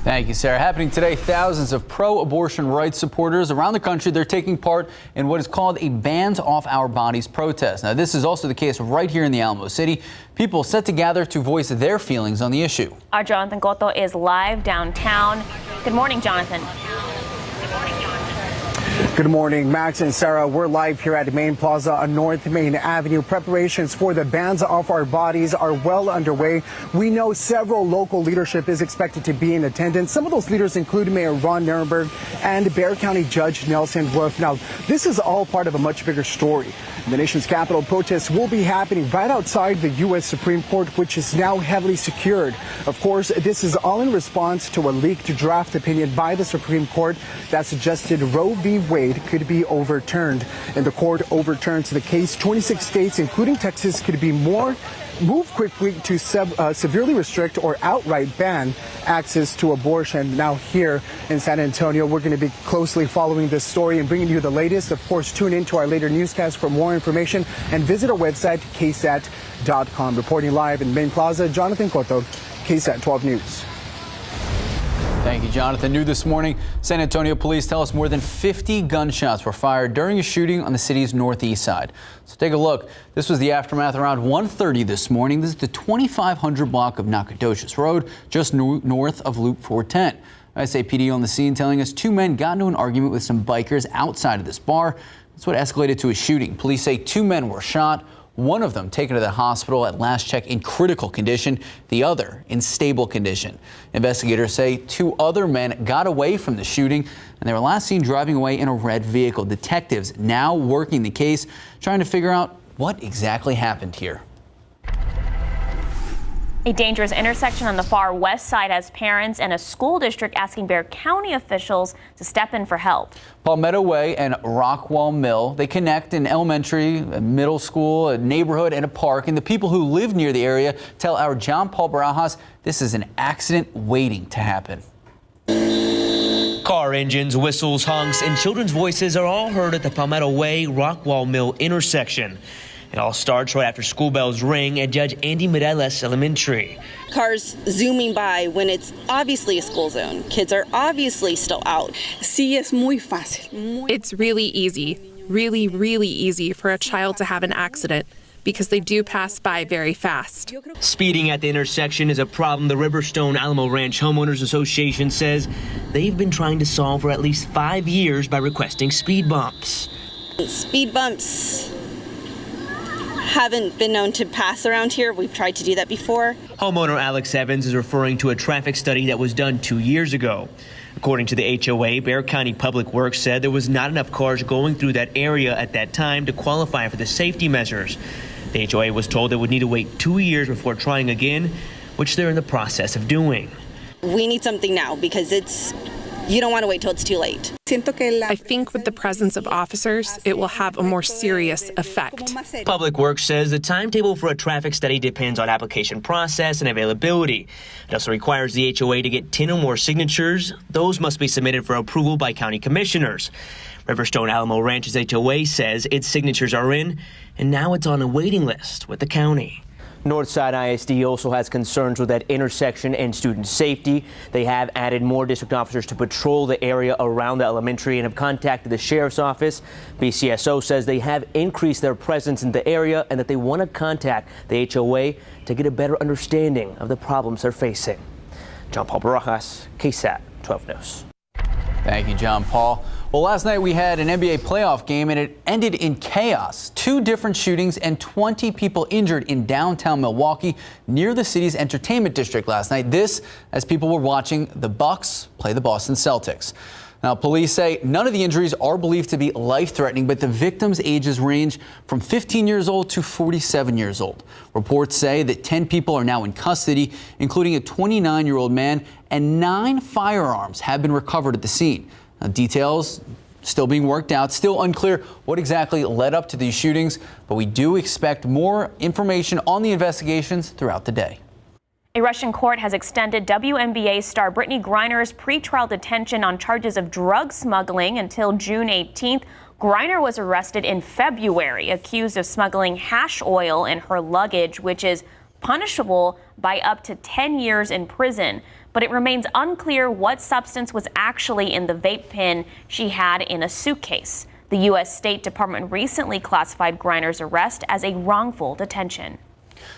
Thank you, Sarah. Happening today, thousands of pro-abortion rights supporters around the country, they're taking part in what is called a Bands Off Our Bodies protest. Now, this is also the case right here in the Alamo City. People set to gather to voice their feelings on the issue. Our Jonathan Cotto is live downtown. Good morning, Jonathan. Good morning, Max and Sarah. We're live here at Main Plaza on North Main Avenue. Preparations for the Bands Off Our Bodies are well underway. We know several local leadership is expected to be in attendance. Some of those leaders include Mayor Ron Nirenberg and Bexar County Judge Nelson Wolf. Now, this is all part of a much bigger story. The nation's capital protests will be happening right outside the U.S. Supreme Court, which is now heavily secured. Of course, this is all in response to a leaked draft opinion by the Supreme Court that suggested Roe v. Wade could be overturned. And the court overturns the case. 26 states, including Texas, could be move quickly to severely restrict or outright ban access to abortion. Now here in San Antonio, we're going to be closely following this story and bringing you the latest. Of course, tune in to our later newscast for more information and visit our website, KSAT.com. Reporting live in Main Plaza, Jonathan Cotto, KSAT 12 News. Thank you, Jonathan. New this morning, San Antonio police tell us more than 50 gunshots were fired during a shooting on the city's northeast side. So take a look. This was the aftermath around 1:30 this morning. This is the 2500 block of Nacogdoches Road, just north of Loop 410. SAPD on the scene telling us 2 men got into an argument with some bikers outside of this bar. That's what escalated to a shooting. Police say 2 men were shot. One of them taken to the hospital at last check in critical condition, the other in stable condition. Investigators say 2 other men got away from the shooting and they were last seen driving away in a red vehicle. Detectives now working the case, trying to figure out what exactly happened here. A dangerous intersection on the far west side has parents and a school district asking Bexar County officials to step in for help. Palmetto Way and Rockwall Mill, they connect an elementary, a middle school, a neighborhood, and a park. And the people who live near the area tell our John Paul Barajas this is an accident waiting to happen. Car engines, whistles, honks, and children's voices are all heard at the Palmetto Way Rockwall Mill intersection. It all starts right after school bells ring at Judge Andy Mireles Elementary. Cars zooming by when it's obviously a school zone. Kids are obviously still out. Sí, es muy fácil. It's really easy, really easy for a child to have an accident because they do pass by very fast. Speeding at the intersection is a problem the Riverstone Alamo Ranch Homeowners Association says they've been trying to solve for at least 5 years by requesting speed bumps. Speed bumps haven't been known to pass around here. We've tried to do that before. Homeowner Alex Evans is referring to a traffic study that was done 2 years ago. According to the HOA, Bexar County Public Works said there was not enough cars going through that area at that time to qualify for the safety measures. The HOA was told they would need to wait 2 years before trying again, which they're in the process of doing. We need something now because you don't want to wait till it's too late. I think with the presence of officers, it will have a more serious effect. Public Works says the timetable for a traffic study depends on application process and availability. It also requires the HOA to get 10 or more signatures. Those must be submitted for approval by county commissioners. Riverstone Alamo Ranch's HOA says its signatures are in, and now it's on a waiting list with the county. Northside ISD also has concerns with that intersection and student safety. They have added more district officers to patrol the area around the elementary and have contacted the sheriff's office. BCSO says they have increased their presence in the area and that they want to contact the HOA to get a better understanding of the problems they're facing. John Paul Barajas, KSAT 12 News. Thank you, John Paul. Well, last night we had an NBA playoff game and it ended in chaos. 2 different shootings and 20 people injured in downtown Milwaukee near the city's entertainment district last night. This as people were watching the Bucks play the Boston Celtics. Now, police say none of the injuries are believed to be life-threatening, but the victims' ages range from 15 years old to 47 years old. Reports say that 10 people are now in custody, including a 29-year-old man, and 9 firearms have been recovered at the scene. Now, details still being worked out, still unclear what exactly led up to these shootings, but we do expect more information on the investigations throughout the day. A Russian court has extended WNBA star Brittany Griner's pretrial detention on charges of drug smuggling until June 18th. Griner was arrested in February, accused of smuggling hash oil in her luggage, which is punishable by up to 10 years in prison. But it remains unclear what substance was actually in the vape pen she had in a suitcase. The U.S. State Department recently classified Griner's arrest as a wrongful detention.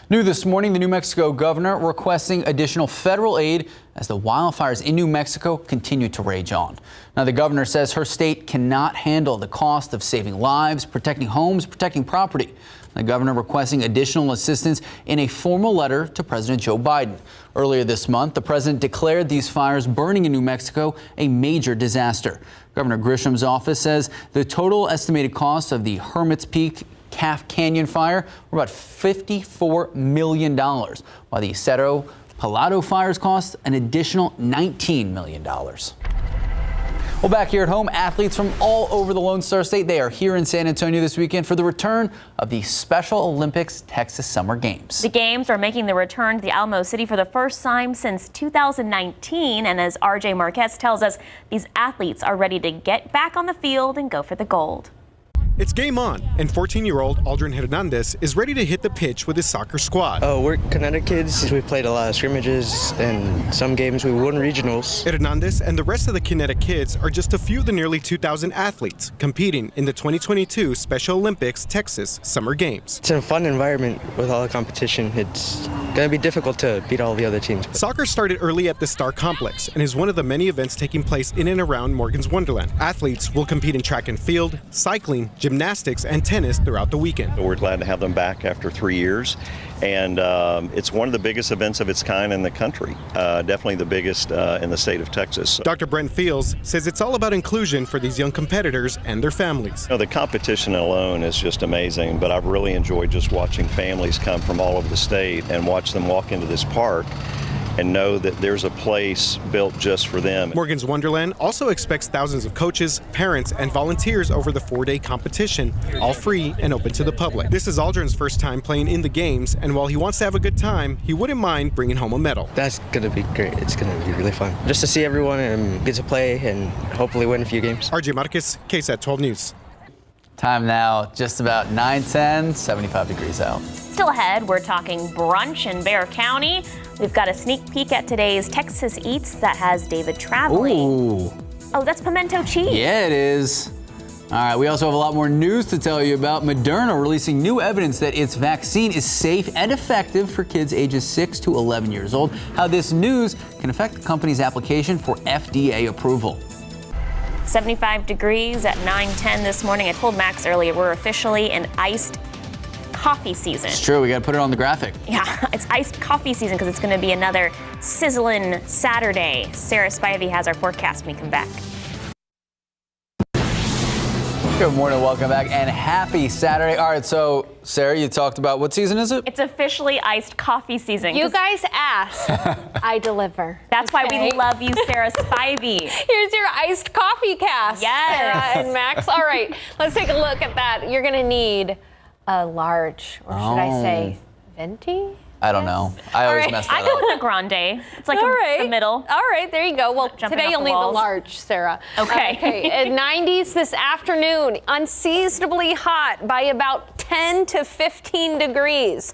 New this morning, the New Mexico governor requesting additional federal aid as the wildfires in New Mexico continue to rage on. Now, the governor says her state cannot handle the cost of saving lives, protecting homes, protecting property. The governor requesting additional assistance in a formal letter to President Joe Biden. Earlier this month, the president declared these fires burning in New Mexico a major disaster. Governor Grisham's office says the total estimated cost of the Hermit's Peak Calf Canyon fire were about $54 million, while the Cerro Palado fires cost an additional $19 million. Well, back here at home, athletes from all over the Lone Star State, they are here in San Antonio this weekend for the return of the Special Olympics Texas Summer Games. The games are making the return to the Alamo City for the first time since 2019. And as RJ Marquez tells us, these athletes are ready to get back on the field and go for the gold. It's game on, and 14-year-old Aldrin Hernandez is ready to hit the pitch with his soccer squad. We're Connecticut kids. We've played a lot of scrimmages, and some games we won regionals. Hernandez and the rest of the Connecticut kids are just a few of the nearly 2,000 athletes competing in the 2022 Special Olympics Texas Summer Games. It's a fun environment with all the competition. It's going to be difficult to beat all the other teams. Soccer started early at the Star Complex and is one of the many events taking place in and around Morgan's Wonderland. Athletes will compete in track and field, cycling, gymnastics, and tennis throughout the weekend. We're glad to have them back after 3 years, and it's one of the biggest events of its kind in the country, definitely the biggest in the state of Texas. Dr. Brent Fields says it's all about inclusion for these young competitors and their families. The competition alone is just amazing, but I've really enjoyed just watching families come from all over the state and watch them walk into this park and know that there's a place built just for them. Morgan's Wonderland also expects thousands of coaches, parents, and volunteers over the 4-day competition, all free and open to the public. This is Aldrin's first time playing in the games, and while he wants to have a good time, he wouldn't mind bringing home a medal. That's going to be great. It's going to be really fun. Just to see everyone and get to play and hopefully win a few games. RJ Marquez, KSAT 12 News. Time now, just about 9:10, 75 degrees out. Still ahead, we're talking brunch in Bexar County. We've got a sneak peek at today's Texas Eats that has David traveling. Ooh. Oh, that's pimento cheese. Yeah, it is. All right, we also have a lot more news to tell you about. Moderna releasing new evidence that its vaccine is safe and effective for kids ages 6 to 11 years old. How this news can affect the company's application for FDA approval. 75 degrees at 9:10 this morning. I told Max earlier we're officially in iced coffee season. It's true. We got to put it on the graphic. Yeah, it's iced coffee season because it's going to be another sizzling Saturday. Sarah Spivey has our forecast when we come back. Good morning, welcome back, and happy Saturday. All right, so Sarah, you talked about what season is it? It's officially iced coffee season. You guys ask, I deliver. That's why we love you, Sarah Spivey. Here's your iced coffee cast, yes. Sarah and Max. All right, let's take a look at that. You're gonna need a large, or should I say, venti? I don't know. I always mess that I go up. with a grande. It's like the middle. All right, there you go. Well, today you'll need the large, Sarah. Okay. At 90s this afternoon, unseasonably hot by about 10 to 15 degrees.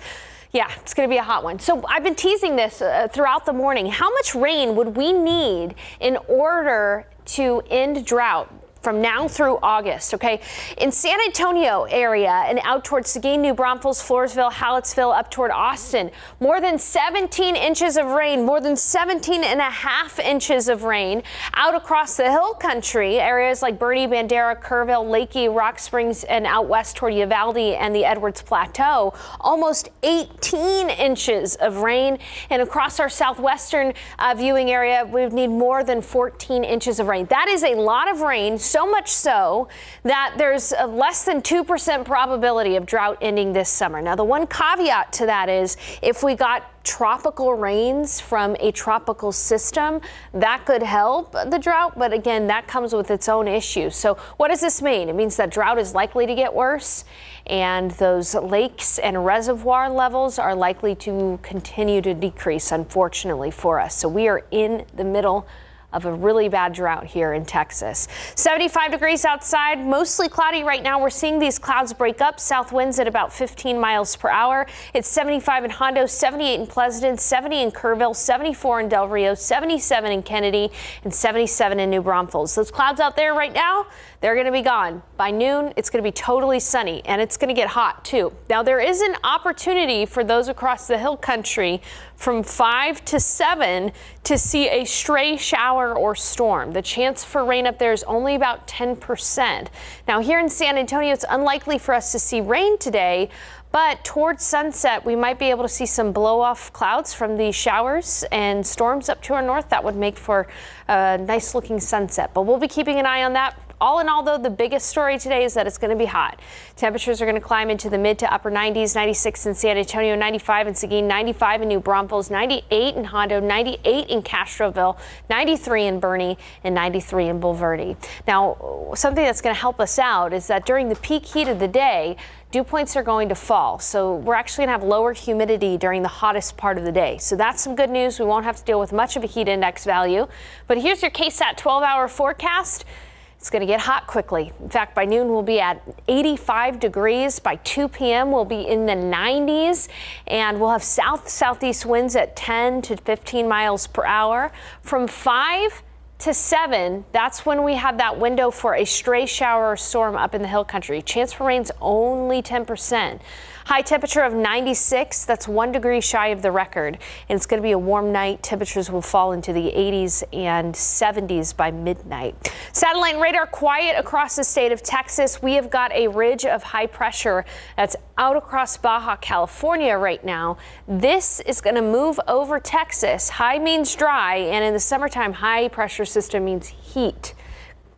Yeah, it's going to be a hot one. So I've been teasing this throughout the morning. How much rain would we need in order to end drought from now through August, okay? In San Antonio area and out towards Seguin, New Braunfels, Floresville, Hallettsville, up toward Austin, more than 17 inches of rain, more than 17 and a half inches of rain. Out across the hill country, areas like Bernie, Bandera, Kerrville, Lakey, Rock Springs, and out west toward Uvalde and the Edwards Plateau, almost 18 inches of rain. And across our southwestern viewing area, we would need more than 14 inches of rain. That is a lot of rain. So much so that there's a less than 2% probability of drought ending this summer. Now, the one caveat to that is if we got tropical rains from a tropical system, that could help the drought. But again, that comes with its own issues. So what does this mean? It means that drought is likely to get worse, and those lakes and reservoir levels are likely to continue to decrease, unfortunately, for us. So we are in the middle of a really bad drought here in Texas. 75 degrees outside, mostly cloudy right now. We're seeing these clouds break up. South winds at about 15 miles per hour. It's 75 in Hondo, 78 in Pleasanton, 70 in Kerrville, 74 in Del Rio, 77 in Kennedy, and 77 in New Braunfels. Those clouds out there right now, they're going to be gone. By noon, it's going to be totally sunny, and it's going to get hot too. Now, there is an opportunity for those across the hill country from 5 to 7 to see a stray shower or storm. The chance for rain up there is only about 10%. Now, here in San Antonio, it's unlikely for us to see rain today, but towards sunset, we might be able to see some blow-off clouds from these showers and storms up to our north. That would make for a nice-looking sunset, but we'll be keeping an eye on that. All in all, though, the biggest story today is that it's going to be hot. Temperatures are going to climb into the mid to upper 90s, 96 in San Antonio, 95 in Seguin, 95 in New Braunfels, 98 in Hondo, 98 in Castroville, 93 in Bernie, and 93 in Bulverde. Now, something that's going to help us out is that during the peak heat of the day, dew points are going to fall. So we're actually going to have lower humidity during the hottest part of the day. So that's some good news. We won't have to deal with much of a heat index value. But here's your KSAT 12-hour forecast. It's going to get hot quickly. In fact, by noon, we'll be at 85 degrees. By 2 p.m., we'll be in the 90s, and we'll have southeast winds at 10 to 15 miles per hour. From 5 to 7, that's when we have that window for a stray shower or storm up in the hill country. Chance for rain's only 10%. High temperature of 96, that's 1 degree shy of the record. And it's going to be a warm night. Temperatures will fall into the 80s and 70s by midnight. Satellite and radar quiet across the state of Texas. We have got a ridge of high pressure that's out across Baja California right now. This is going to move over Texas. High means dry, and in the summertime, high pressure system means heat.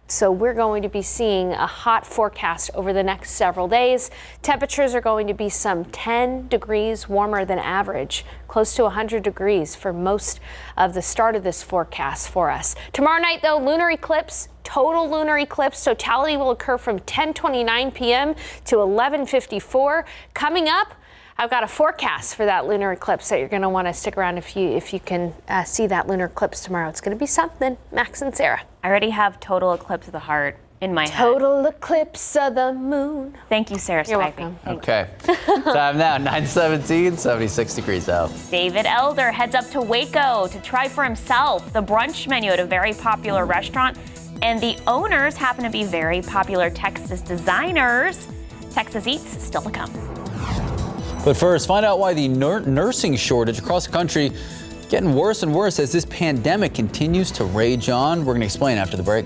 So we're going to be seeing a hot forecast over the next several days. Temperatures are going to be some 10 degrees warmer than average, close to 100 degrees for most of the start of this forecast for us. Tomorrow night, though, lunar eclipse. Total lunar eclipse totality will occur from 10:29 p.m. to 11:54. Coming up, I've got a forecast for that lunar eclipse that you're going to want to stick around if you can see that lunar eclipse tomorrow. It's going to be something. Max and Sarah. I already have total eclipse of the heart in my head. Total eclipse of the moon. Thank you, Sarah. You're welcome. Okay. Time now, 9:17, 76 degrees out. David Elder heads up to Waco to try for himself the brunch menu at a very popular restaurant. And the owners happen to be very popular Texas designers. Texas Eats still to come. But first, find out why the nursing shortage across the country getting worse and worse as this pandemic continues to rage on. We're going to explain after the break.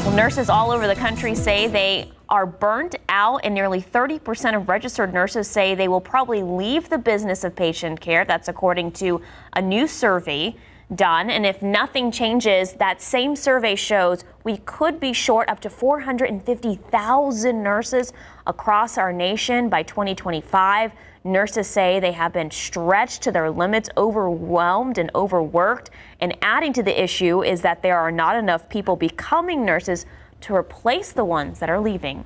Well, nurses all over the country say they are burnt out, and nearly 30% of registered nurses say they will probably leave the business of patient care. That's according to a new survey done. And if nothing changes, that same survey shows we could be short up to 450,000 nurses across our nation by 2025. Nurses say they have been stretched to their limits, overwhelmed and overworked. And adding to the issue is that there are not enough people becoming nurses to replace the ones that are leaving.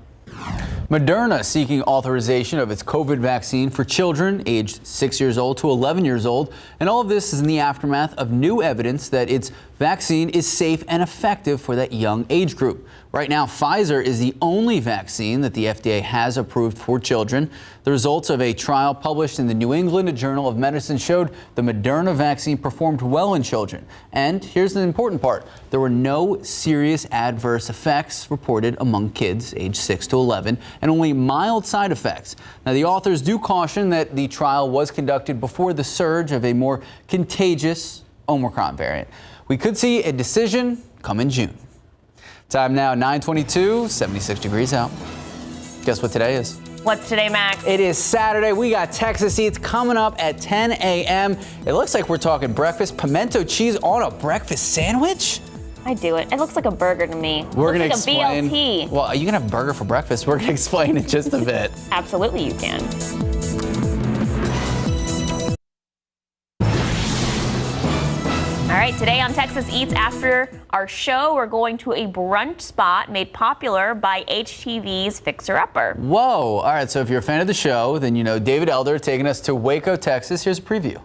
Moderna seeking authorization of its COVID vaccine for children aged 6 years old to 11 years old. And all of this is in the aftermath of new evidence that its vaccine is safe and effective for that young age group. Right now, Pfizer is the only vaccine that the FDA has approved for children. The results of a trial published in the New England Journal of Medicine showed the Moderna vaccine performed well in children. And here's the important part. There were no serious adverse effects reported among kids aged 6 to 11 and only mild side effects. Now, the authors do caution that the trial was conducted before the surge of a more contagious Omicron variant. We could see a decision come in June. Time now, 9:22, 76 degrees out. Guess what today is? What's today, Max? It is Saturday. We got Texas Eats coming up at 10 a.m. It looks like we're talking breakfast. Pimento cheese on a breakfast sandwich? I do it. It looks like a burger to me. We're going to looks like explain. a BLT. Well, you can have a burger for breakfast. We're going to explain in just a bit. Absolutely, you can. All right, today on Texas Eats, after our show, we're going to a brunch spot made popular by HTV's Fixer Upper. Whoa. All right, so if you're a fan of the show, then you know David Elder taking us to Waco, Texas. Here's a preview.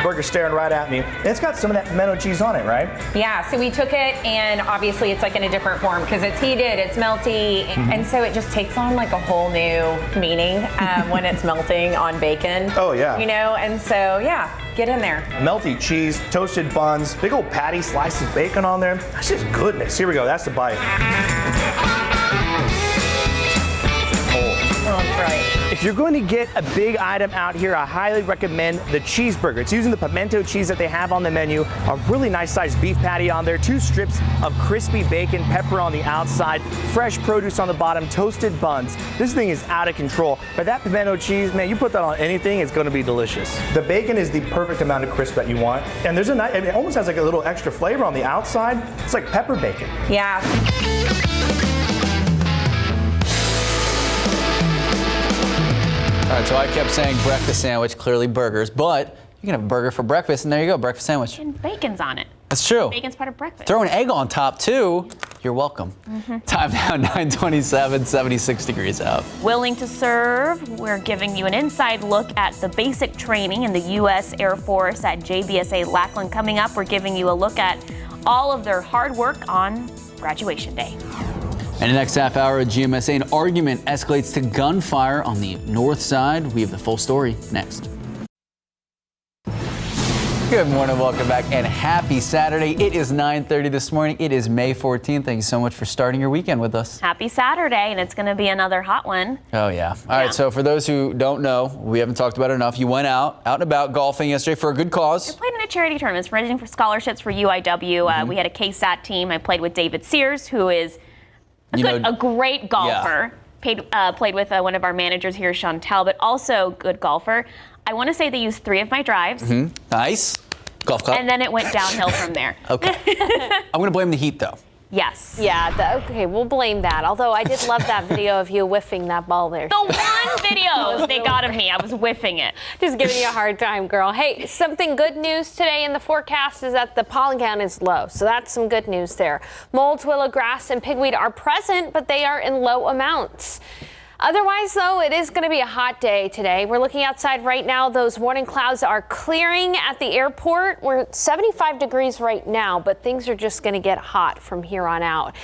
Burger staring right at me. And it's got some of that pimento cheese on it, right? Yeah, so we took it, and obviously it's like in a different form because it's heated, it's melty, and so it just takes on like a whole new meaning when it's melting on bacon. Oh, yeah. You know, and so yeah, get in there. Melty cheese, toasted buns, big old patty, slices of bacon on there. That's just goodness. Here we go. That's the bite. Oh, that's right. If you're going to get a big item out here, I highly recommend the cheeseburger. It's using the pimento cheese that they have on the menu, a really nice sized beef patty on there, 2 strips of crispy bacon, pepper on the outside, fresh produce on the bottom, toasted buns. This thing is out of control. But that pimento cheese, man, you put that on anything, it's going to be delicious. The bacon is the perfect amount of crisp that you want. And there's it almost has like a little extra flavor on the outside. It's like pepper bacon. Yeah. All right, so I kept saying breakfast sandwich, clearly burgers, but you can have a burger for breakfast, and there you go, breakfast sandwich. And bacon's on it. That's true. Bacon's part of breakfast. Throw an egg on top, too. You're welcome. Time now, 9:27, 76 degrees out. Willing to serve, we're giving you an inside look at the basic training in the U.S. Air Force at GMSA Lackland. Coming up, we're giving you a look at all of their hard work on graduation day. And the next half hour at GMSA, an argument escalates to gunfire on the north side. We have the full story next. Good morning, welcome back, and happy Saturday. It is 9:30 this morning. It is May 14th. Thank you so much for starting your weekend with us. Happy Saturday, and it's going to be another hot one. Oh, yeah. All right, so for those who don't know, we haven't talked about it enough. You went out and about golfing yesterday for a good cause. I played in a charity tournament, raising for scholarships for UIW. We had a KSAT team. I played with David Sears, who is a great golfer. Yeah. Played with one of our managers here, Chantel, but also good golfer. I want to say they used 3 of my drives. Nice. Golf club. And then it went downhill from there. Okay. I'm going to blame the heat, though. Yes. Yeah, okay, we'll blame that. Although I did love that video of you whiffing that ball there. The one video they got of me, I was whiffing it. Just giving you a hard time, girl. Hey, something good news today in the forecast is that the pollen count is low. So that's some good news there. Molds, willow grass, and pigweed are present, but they are in low amounts. Otherwise, though, it is going to be a hot day today. We're looking outside right now. Those morning clouds are clearing at the airport. We're at 75 degrees right now, but things are just going to get hot from here on out.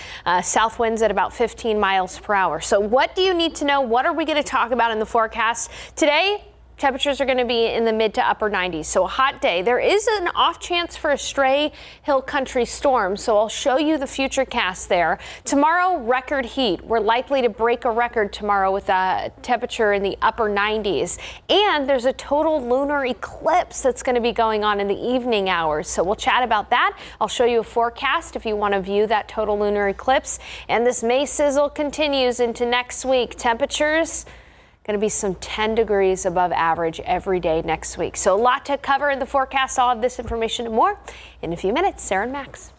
South winds at about 15 miles per hour. So what do you need to know? What are we going to talk about in the forecast today? Temperatures are going to be in the mid to upper 90s, so a hot day. There is an off chance for a stray hill country storm, so I'll show you the future cast there. Tomorrow, record heat. We're likely to break a record tomorrow with a temperature in the upper 90s. And there's a total lunar eclipse that's going to be going on in the evening hours, so we'll chat about that. I'll show you a forecast if you want to view that total lunar eclipse. And this May sizzle continues into next week. Temperatures going to be some 10 degrees above average every day next week. So a lot to cover in the forecast. I'll have this information and more in a few minutes. Sarah and Max.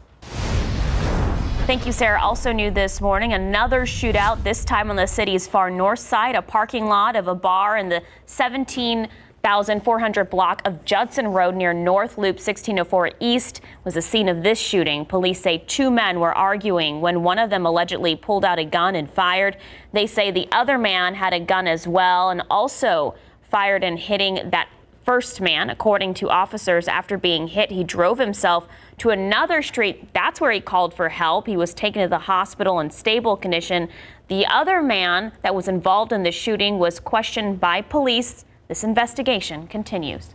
Thank you, Sarah. Also new this morning, another shootout, this time on the city's far north side. A parking lot of a bar in the 17,400 block of Judson Road near North Loop 1604 East was the scene of this shooting. Police say 2 men were arguing when one of them allegedly pulled out a gun and fired. They say the other man had a gun as well and also fired and hitting that first man. According to officers, after being hit, he drove himself to another street. That's where he called for help. He was taken to the hospital in stable condition. The other man that was involved in the shooting was questioned by police. This investigation continues.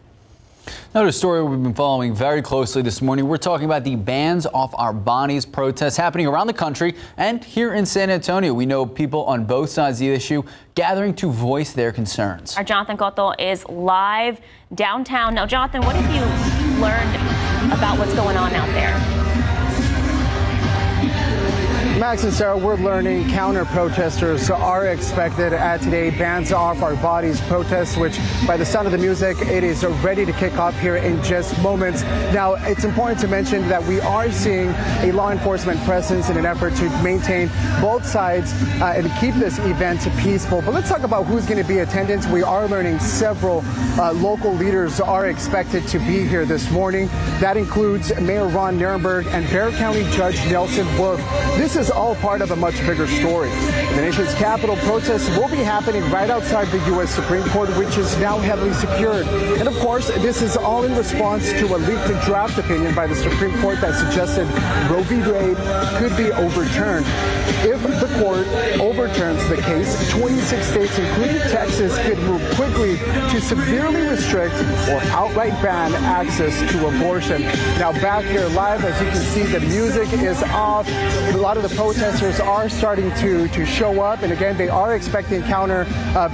Another story we've been following very closely this morning. We're talking about the Bands Off Our Bodies protests happening around the country and here in San Antonio. We know people on both sides of the issue gathering to voice their concerns. Our Jonathan Cotto is live downtown. Now, Jonathan, what have you learned about what's going on out there? Max and Sarah, we're learning counter-protesters are expected at today Bands Off Our Bodies protest, which by the sound of the music, it is ready to kick off here in just moments. Now, it's important to mention that we are seeing a law enforcement presence in an effort to maintain both sides and keep this event peaceful. But let's talk about who's going to be in attendance. We are learning several local leaders are expected to be here this morning. That includes Mayor Ron Nirenberg and Bexar County Judge Nelson Wolf. This is all part of a much bigger story. The nation's capital protests will be happening right outside the U.S. Supreme Court, which is now heavily secured. And of course, this is all in response to a leaked draft opinion by the Supreme Court that suggested Roe v. Wade could be overturned. If the court overturns the case, 26 states, including Texas, could move quickly to severely restrict or outright ban access to abortion. Now, back here live, as you can see, the music is off. A lot of the protesters are starting to show up, and again, they are expecting counter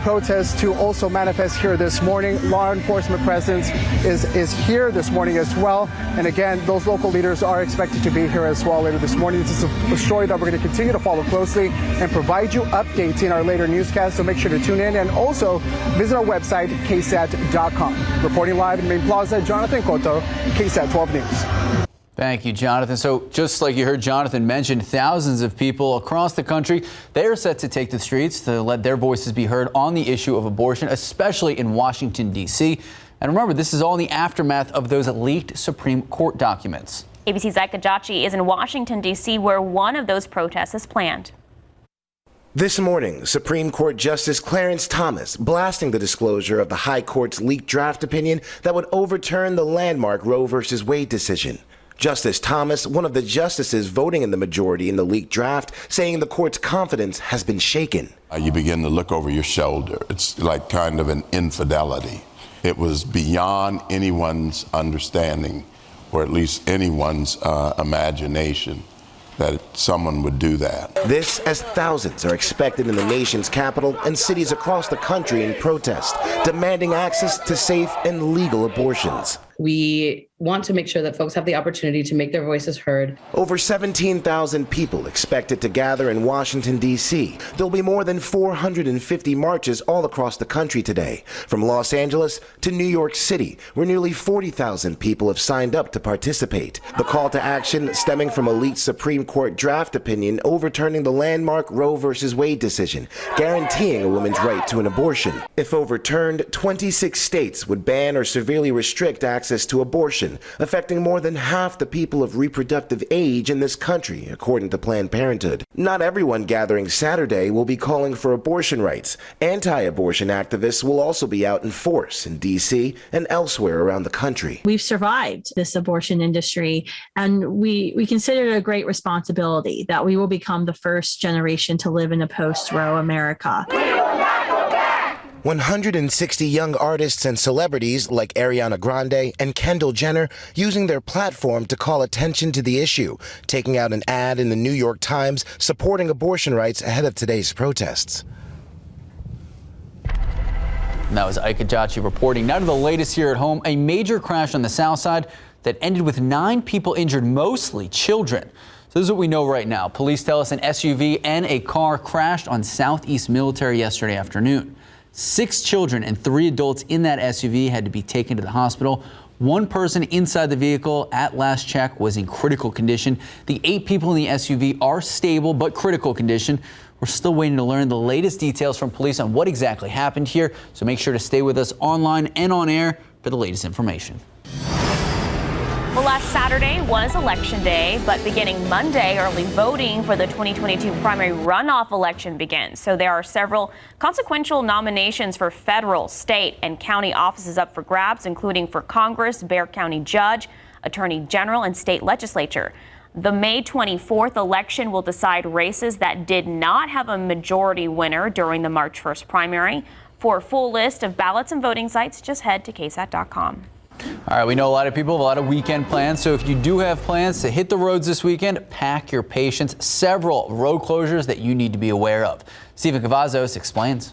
protests to also manifest here this morning. Law enforcement presence is here this morning as well, and again, those local leaders are expected to be here as well later this morning. This is a story that we're going to continue to follow closely and provide you updates in our later newscast, so make sure to tune in and also visit our website, KSAT.com. Reporting live in Main Plaza, Jonathan Cotto, KSAT 12 News. Thank you, Jonathan. So just like you heard Jonathan mention, thousands of people across the country, they are set to take to the streets to let their voices be heard on the issue of abortion, especially in Washington, D.C. And remember, this is all in the aftermath of those leaked Supreme Court documents. ABC's Ika Jachi is in Washington, D.C., where one of those protests is planned. This morning, Supreme Court Justice Clarence Thomas blasting the disclosure of the High Court's leaked draft opinion that would overturn the landmark Roe v. Wade decision. Justice Thomas, one of the justices voting in the majority in the leaked draft, saying the court's confidence has been shaken. You begin to look over your shoulder. It's like kind of an infidelity. It was beyond anyone's understanding, or at least anyone's imagination, that someone would do that. This as thousands are expected in the nation's capital and cities across the country in protest, demanding access to safe and legal abortions. We want to make sure that folks have the opportunity to make their voices heard. Over 17,000 people expected to gather in Washington, D.C. There'll be more than 450 marches all across the country today, from Los Angeles to New York City, where nearly 40,000 people have signed up to participate. The call to action stemming from a leaked Supreme Court draft opinion overturning the landmark Roe v. Wade decision, guaranteeing a woman's right to an abortion. If overturned, 26 states would ban or severely restrict access to abortion, affecting more than half the people of reproductive age in this country, according to Planned Parenthood. Not everyone gathering Saturday will be calling for abortion rights. Anti-abortion activists will also be out in force in D.C. and elsewhere around the country. We've survived this abortion industry, and we consider it a great responsibility that we will become the first generation to live in a post-Roe America. 160 young artists and celebrities like Ariana Grande and Kendall Jenner using their platform to call attention to the issue, taking out an ad in the New York Times supporting abortion rights ahead of today's protests. And that was Ika Jachi reporting. Now to the latest here at home. A major crash on the south side that ended with 9 people injured, mostly children. So this is what we know right now. Police tell us an SUV and a car crashed on Southeast Military yesterday afternoon. 6 children and 3 adults in that SUV had to be taken to the hospital. 1 person inside the vehicle at last check was in critical condition. The 8 people in the SUV are stable but critical condition. We're still waiting to learn the latest details from police on what exactly happened here. So make sure to stay with us online and on air for the latest information. Well, Last Saturday was Election Day, but beginning Monday, early voting for the 2022 primary runoff election begins. So there are several consequential nominations for federal, state, and county offices up for grabs, including for Congress, Bexar County Judge, Attorney General, and state legislature. The May 24th election will decide races that did not have a majority winner during the March 1st primary. For a full list of ballots and voting sites, just head to KSAT.com. All right, we know a lot of people have a lot of weekend plans, so if you do have plans to hit the roads this weekend, pack your patience. Several road closures that you need to be aware of. Stephen Cavazos explains.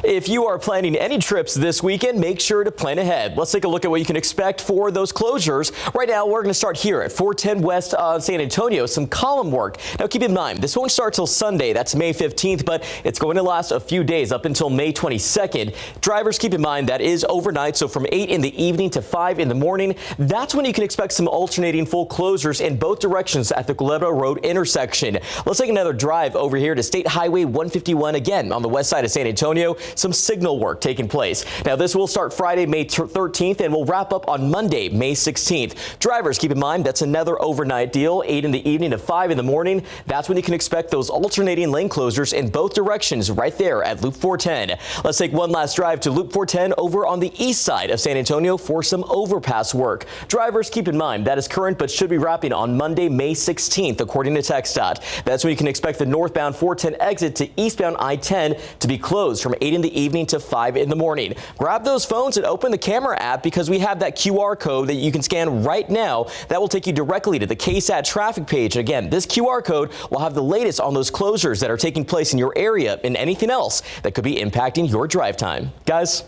If you are planning any trips this weekend, make sure to plan ahead. Let's take a look at what you can expect for those closures. Right now, we're going to start here at 410 West San Antonio, some column work. Now, keep in mind, this won't start till Sunday. That's May 15th, but it's going to last a few days up until May 22nd. Drivers, keep in mind, that is overnight, so from 8 in the evening to 5 in the morning. That's when you can expect some alternating full closures in both directions at the Culebra Road intersection. Let's take another drive over here to State Highway 151 again on the west side of San Antonio. Some signal work taking place. Now, this will start Friday, May 13th, and will wrap up on Monday, May 16th. Drivers, keep in mind, that's another overnight deal, 8 in the evening to 5 in the morning. That's when you can expect those alternating lane closures in both directions right there at Loop 410. Let's take one last drive to Loop 410 over on the east side of San Antonio for some overpass work. Drivers, keep in mind, that is current but should be wrapping on Monday, May 16th, according to TxDOT. That's when you can expect the northbound 410 exit to eastbound I-10 to be closed from 8 in the evening to 5 in the morning. Grab those phones and open the camera app because we have that QR code that you can scan right now. That will take you directly to the KSAT traffic page. Again, this QR code will have the latest on those closures that are taking place in your area and anything else that could be impacting your drive time. Guys.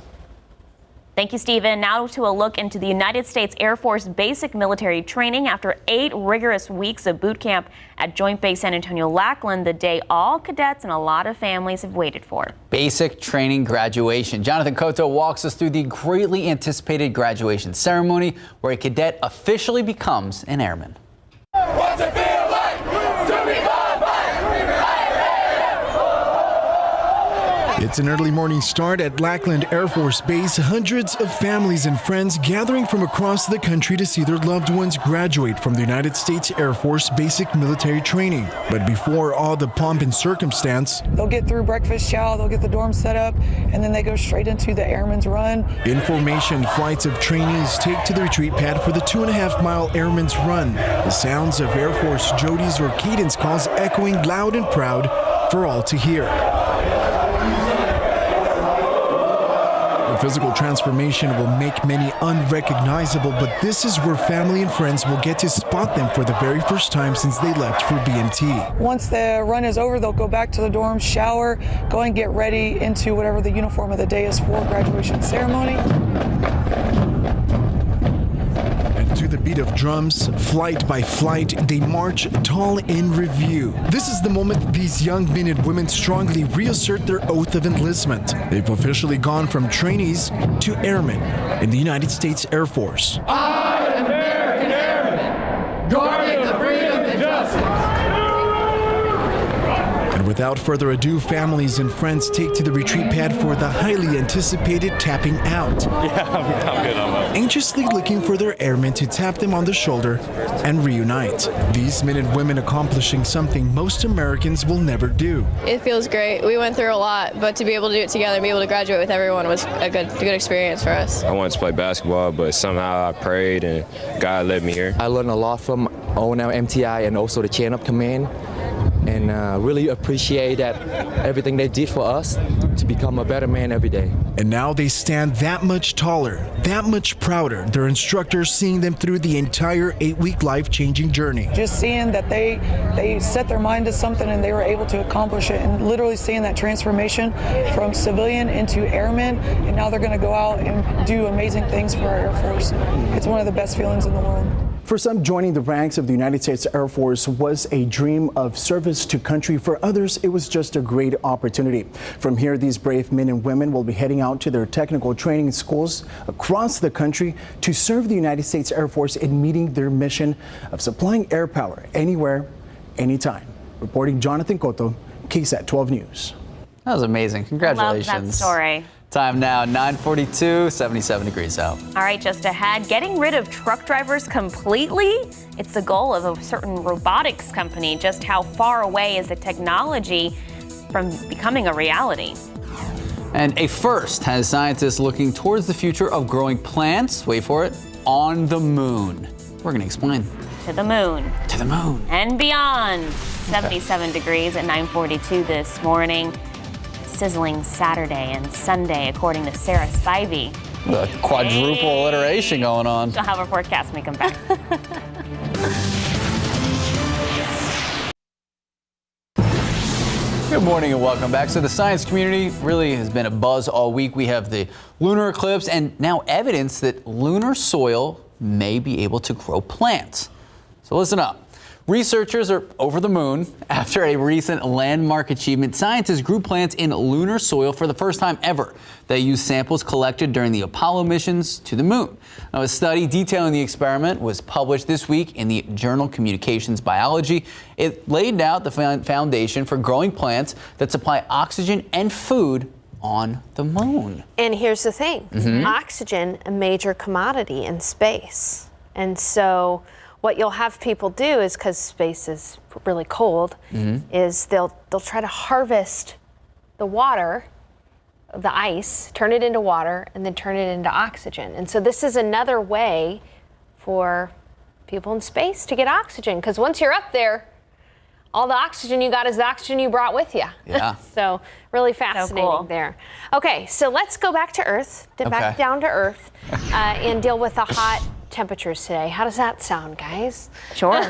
Thank you, Stephen. Now to a look into the United States Air Force basic military training. After 8 rigorous weeks of boot camp at Joint Base San Antonio-Lackland, the day all cadets and a lot of families have waited for. Basic training graduation. Jonathan Cotto walks us through the greatly anticipated graduation ceremony where a cadet officially becomes an airman. What's it feel like to be loved by It's an early morning start at Lackland Air Force Base. Hundreds of families and friends gathering from across the country to see their loved ones graduate from the United States Air Force basic military training. But before all the pomp and circumstance, they'll get through breakfast chow, they'll get the dorm set up, and then they go straight into the Airman's Run. In formation, flights of trainees take to the retreat pad for the 2.5-mile Airman's Run. The sounds of Air Force Jody's or cadence calls echoing loud and proud for all to hear. The physical transformation will make many unrecognizable, but this is where family and friends will get to spot them for the very first time since they left for B&T. Once the run is over, they'll go back to the dorm, shower, go and get ready into whatever the uniform of the day is for graduation ceremony. To the beat of drums, flight by flight, they march tall in review. This is the moment these young men and women strongly reassert their oath of enlistment. They've officially gone from trainees to airmen in the United States Air Force. I, an American airman, guarding the freedom and justice. And without further ado, families and friends take to the retreat pad for the highly anticipated tapping out. Yeah, I'm good on that. Anxiously looking for their airmen to tap them on the shoulder and reunite. These men and women accomplishing something most Americans will never do. It feels great. We went through a lot, but to be able to do it together and be able to graduate with everyone was a good experience for us. I wanted to play basketball, but somehow I prayed and God led me here. I learned a lot from ONL MTI and also the chain of command, and really appreciate that everything they did for us to become a better man every day. And now they stand that much taller, that much prouder, their instructors seeing them through the entire 8-week life-changing journey. Just seeing that they set their mind to something and they were able to accomplish it, and literally seeing that transformation from civilian into airman, and now they're going to go out and do amazing things for our Air Force. It's one of the best feelings in the world. For some, joining the ranks of the United States Air Force was a dream of service to country. For others, it was just a great opportunity. From here, these brave men and women will be heading out to their technical training schools across the country to serve the United States Air Force in meeting their mission of supplying air power anywhere, anytime. Reporting Jonathan Cotto, KSAT 12 News. That was amazing. Congratulations. I love that story. Time now, 9:42, 77 degrees out. All right, just ahead, getting rid of truck drivers completely? It's the goal of a certain robotics company. Just how far away is the technology from becoming a reality? And a first has scientists looking towards the future of growing plants, wait for it, on the moon. We're going to explain. To the moon. To the moon. And beyond. 77 degrees at 9:42 this morning. Sizzling Saturday and Sunday, according to Sarah Spivey. The quadruple alliteration going on. She'll have our forecast when we come back. Good morning and welcome back. So the science community really has been a buzz all week. We have the lunar eclipse and now evidence that lunar soil may be able to grow plants. So listen up. Researchers are over the moon after a recent landmark achievement. Scientists grew plants in lunar soil for the first time ever. They used samples collected during the Apollo missions to the moon. Now, a study detailing the experiment was published this week in the journal Communications Biology. It laid out the foundation for growing plants that supply oxygen and food on the moon. And here's the thing, oxygen, a major commodity in space. And so what you'll have people do is, because space is really cold, is they'll try to harvest the water, the ice, turn it into water, and then turn it into oxygen. And so this is another way for people in space to get oxygen, because once you're up there, all the oxygen you got is the oxygen you brought with you. Yeah. So really fascinating cool. there. Okay, so let's go back to Earth, back down to Earth, and deal with the hot temperatures today. How does that sound, guys? Sure.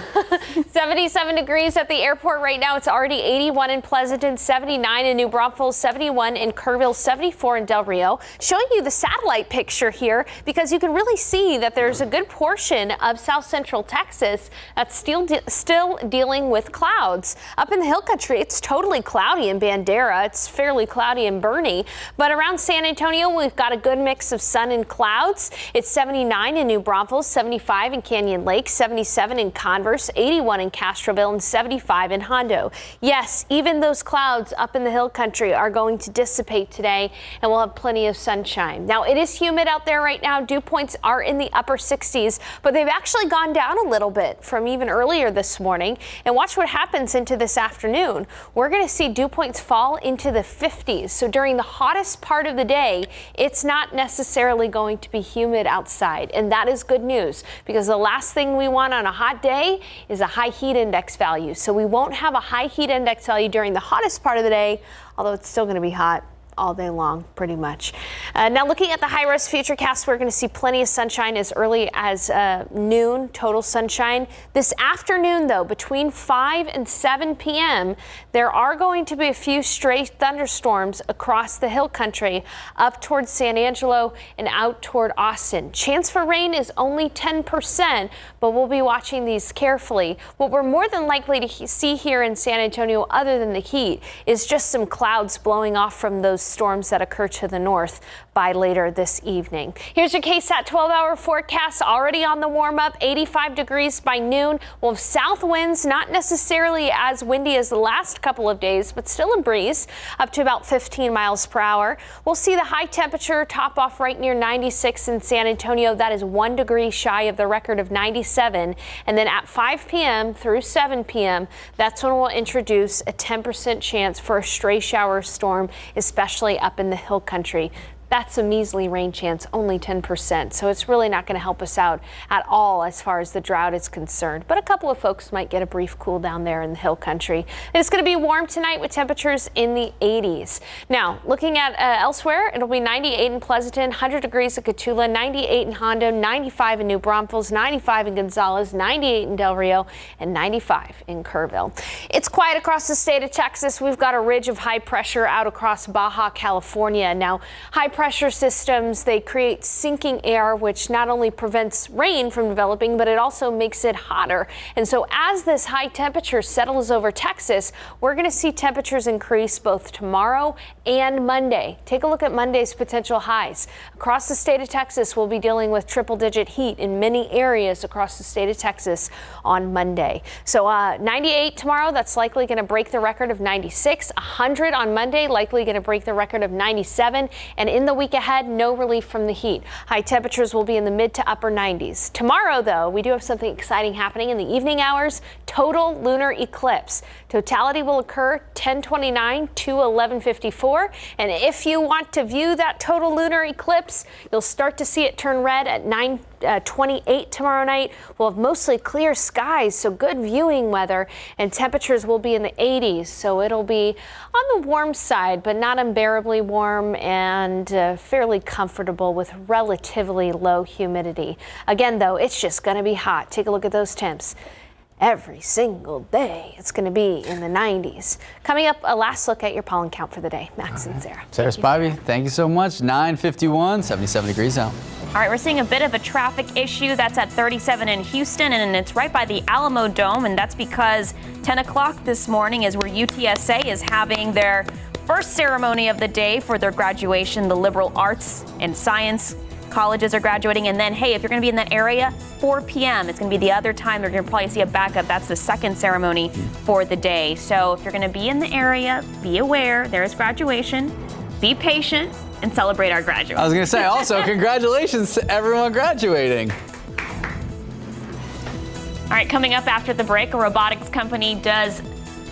77 degrees at the airport right now. It's already 81 in Pleasanton, 79 in New Braunfels, 71 in Kerrville, 74 in Del Rio. Showing you the satellite picture here because you can really see that there's a good portion of south central Texas that's still dealing with clouds. Up in the hill country, it's totally cloudy in Bandera. It's fairly cloudy in Boerne. But around San Antonio, we've got a good mix of sun and clouds. It's 79 in New Braunfels, 75 in Canyon Lake, 77 in Converse, 81 in Castroville, and 75 in Hondo. Yes, even those clouds up in the hill country are going to dissipate today, and we'll have plenty of sunshine. Now, it is humid out there right now. Dew points are in the upper 60s, but they've actually gone down a little bit from even earlier this morning. And watch what happens into this afternoon. We're going to see dew points fall into the 50s. So during the hottest part of the day, it's not necessarily going to be humid outside, and that is good news, because the last thing we want on a hot day is a high heat index value. So we won't have a high heat index value during the hottest part of the day, although it's still going to be hot all day long, pretty much. Now looking at the high-res futurecast, we're going to see plenty of sunshine as early as noon, total sunshine. This afternoon, though, between 5 and 7 p.m., there are going to be a few stray thunderstorms across the hill country up towards San Angelo and out toward Austin. Chance for rain is only 10%, but we'll be watching these carefully. What we're more than likely to see here in San Antonio, other than the heat, is just some clouds blowing off from those storms that occur to the north by later this evening. Here's your KSAT 12-hour forecast, already on the warm up, 85 degrees by noon. We'll have south winds, not necessarily as windy as the last couple of days, but still a breeze up to about 15 miles per hour. We'll see the high temperature top off right near 96 in San Antonio. That is 1 degree shy of the record of 97. And then at 5 p.m. through 7 p.m., that's when we'll introduce a 10% chance for a stray shower storm, especially up in the hill country. That's a measly rain chance, only 10%. So it's really not going to help us out at all as far as the drought is concerned. But a couple of folks might get a brief cool down there in the hill country. It's going to be warm tonight with temperatures in the 80s. Now, looking at elsewhere, it'll be 98 in Pleasanton, 100 degrees at Cotulla, 98 in Hondo, 95 in New Braunfels, 95 in Gonzales, 98 in Del Rio, and 95 in Kerrville. It's quiet across the state of Texas. We've got a ridge of high pressure out across Baja California. Now, high pressure systems, they create sinking air, which not only prevents rain from developing, but it also makes it hotter. And so as this high temperature settles over Texas, we're going to see temperatures increase both tomorrow and Monday. Take a look at Monday's potential highs. Across the state of Texas, we'll be dealing with triple-digit heat in many areas across the state of Texas on Monday. So 98 tomorrow, that's likely going to break the record of 96. 100 on Monday, likely going to break the record of 97. And in the week ahead, no relief from the heat. High temperatures will be in the mid to upper 90s. Tomorrow, though, we do have something exciting happening in the evening hours. Total lunar eclipse. Totality will occur 10:29 to 11:54. And if you want to view that total lunar eclipse, you'll start to see it turn red at 9:28 tomorrow night. We'll have mostly clear skies, so good viewing weather, and temperatures will be in the 80s. So it'll be on the warm side, but not unbearably warm, and fairly comfortable with relatively low humidity. Again, though, it's just going to be hot. Take a look at those temps. Every single day, it's going to be in the 90s. Coming up, a last look at your pollen count for the day. Max and Sarah. Sarah Spivey, thank you so much. 9:51, 77 degrees out. All right, we're seeing a bit of a traffic issue. That's at 37 in Houston, and it's right by the Alamo Dome, and that's because 10 o'clock this morning is where UTSA is having their first ceremony of the day for their graduation. The liberal arts and science colleges are graduating, and then, hey, if you're going to be in that area, 4 p.m. It's going to be the other time they're going to probably see a backup. That's the second ceremony for the day. So if you're going to be in the area, be aware there is graduation. Be patient and celebrate our graduates. I was going to say also, congratulations to everyone graduating. All right, coming up after the break, a robotics company does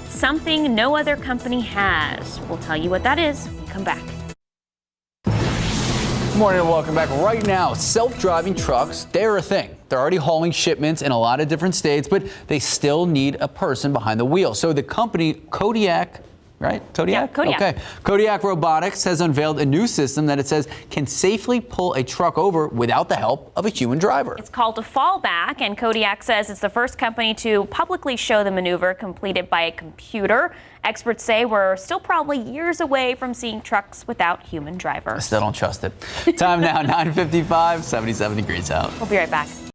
something no other company has. We'll tell you what that is when we come back. Good morning and welcome back. Right now, self-driving trucks, they're a thing. They're already hauling shipments in a lot of different states, but they still need a person behind the wheel. So the company Kodiak, right? Kodiak? Yeah, Kodiak. Okay. Kodiak Robotics has unveiled a new system that it says can safely pull a truck over without the help of a human driver. It's called a fallback, and Kodiak says it's the first company to publicly show the maneuver completed by a computer. Experts say we're still probably years away from seeing trucks without human drivers. I still don't trust it. Time now, 9:55, 77 degrees out. We'll be right back.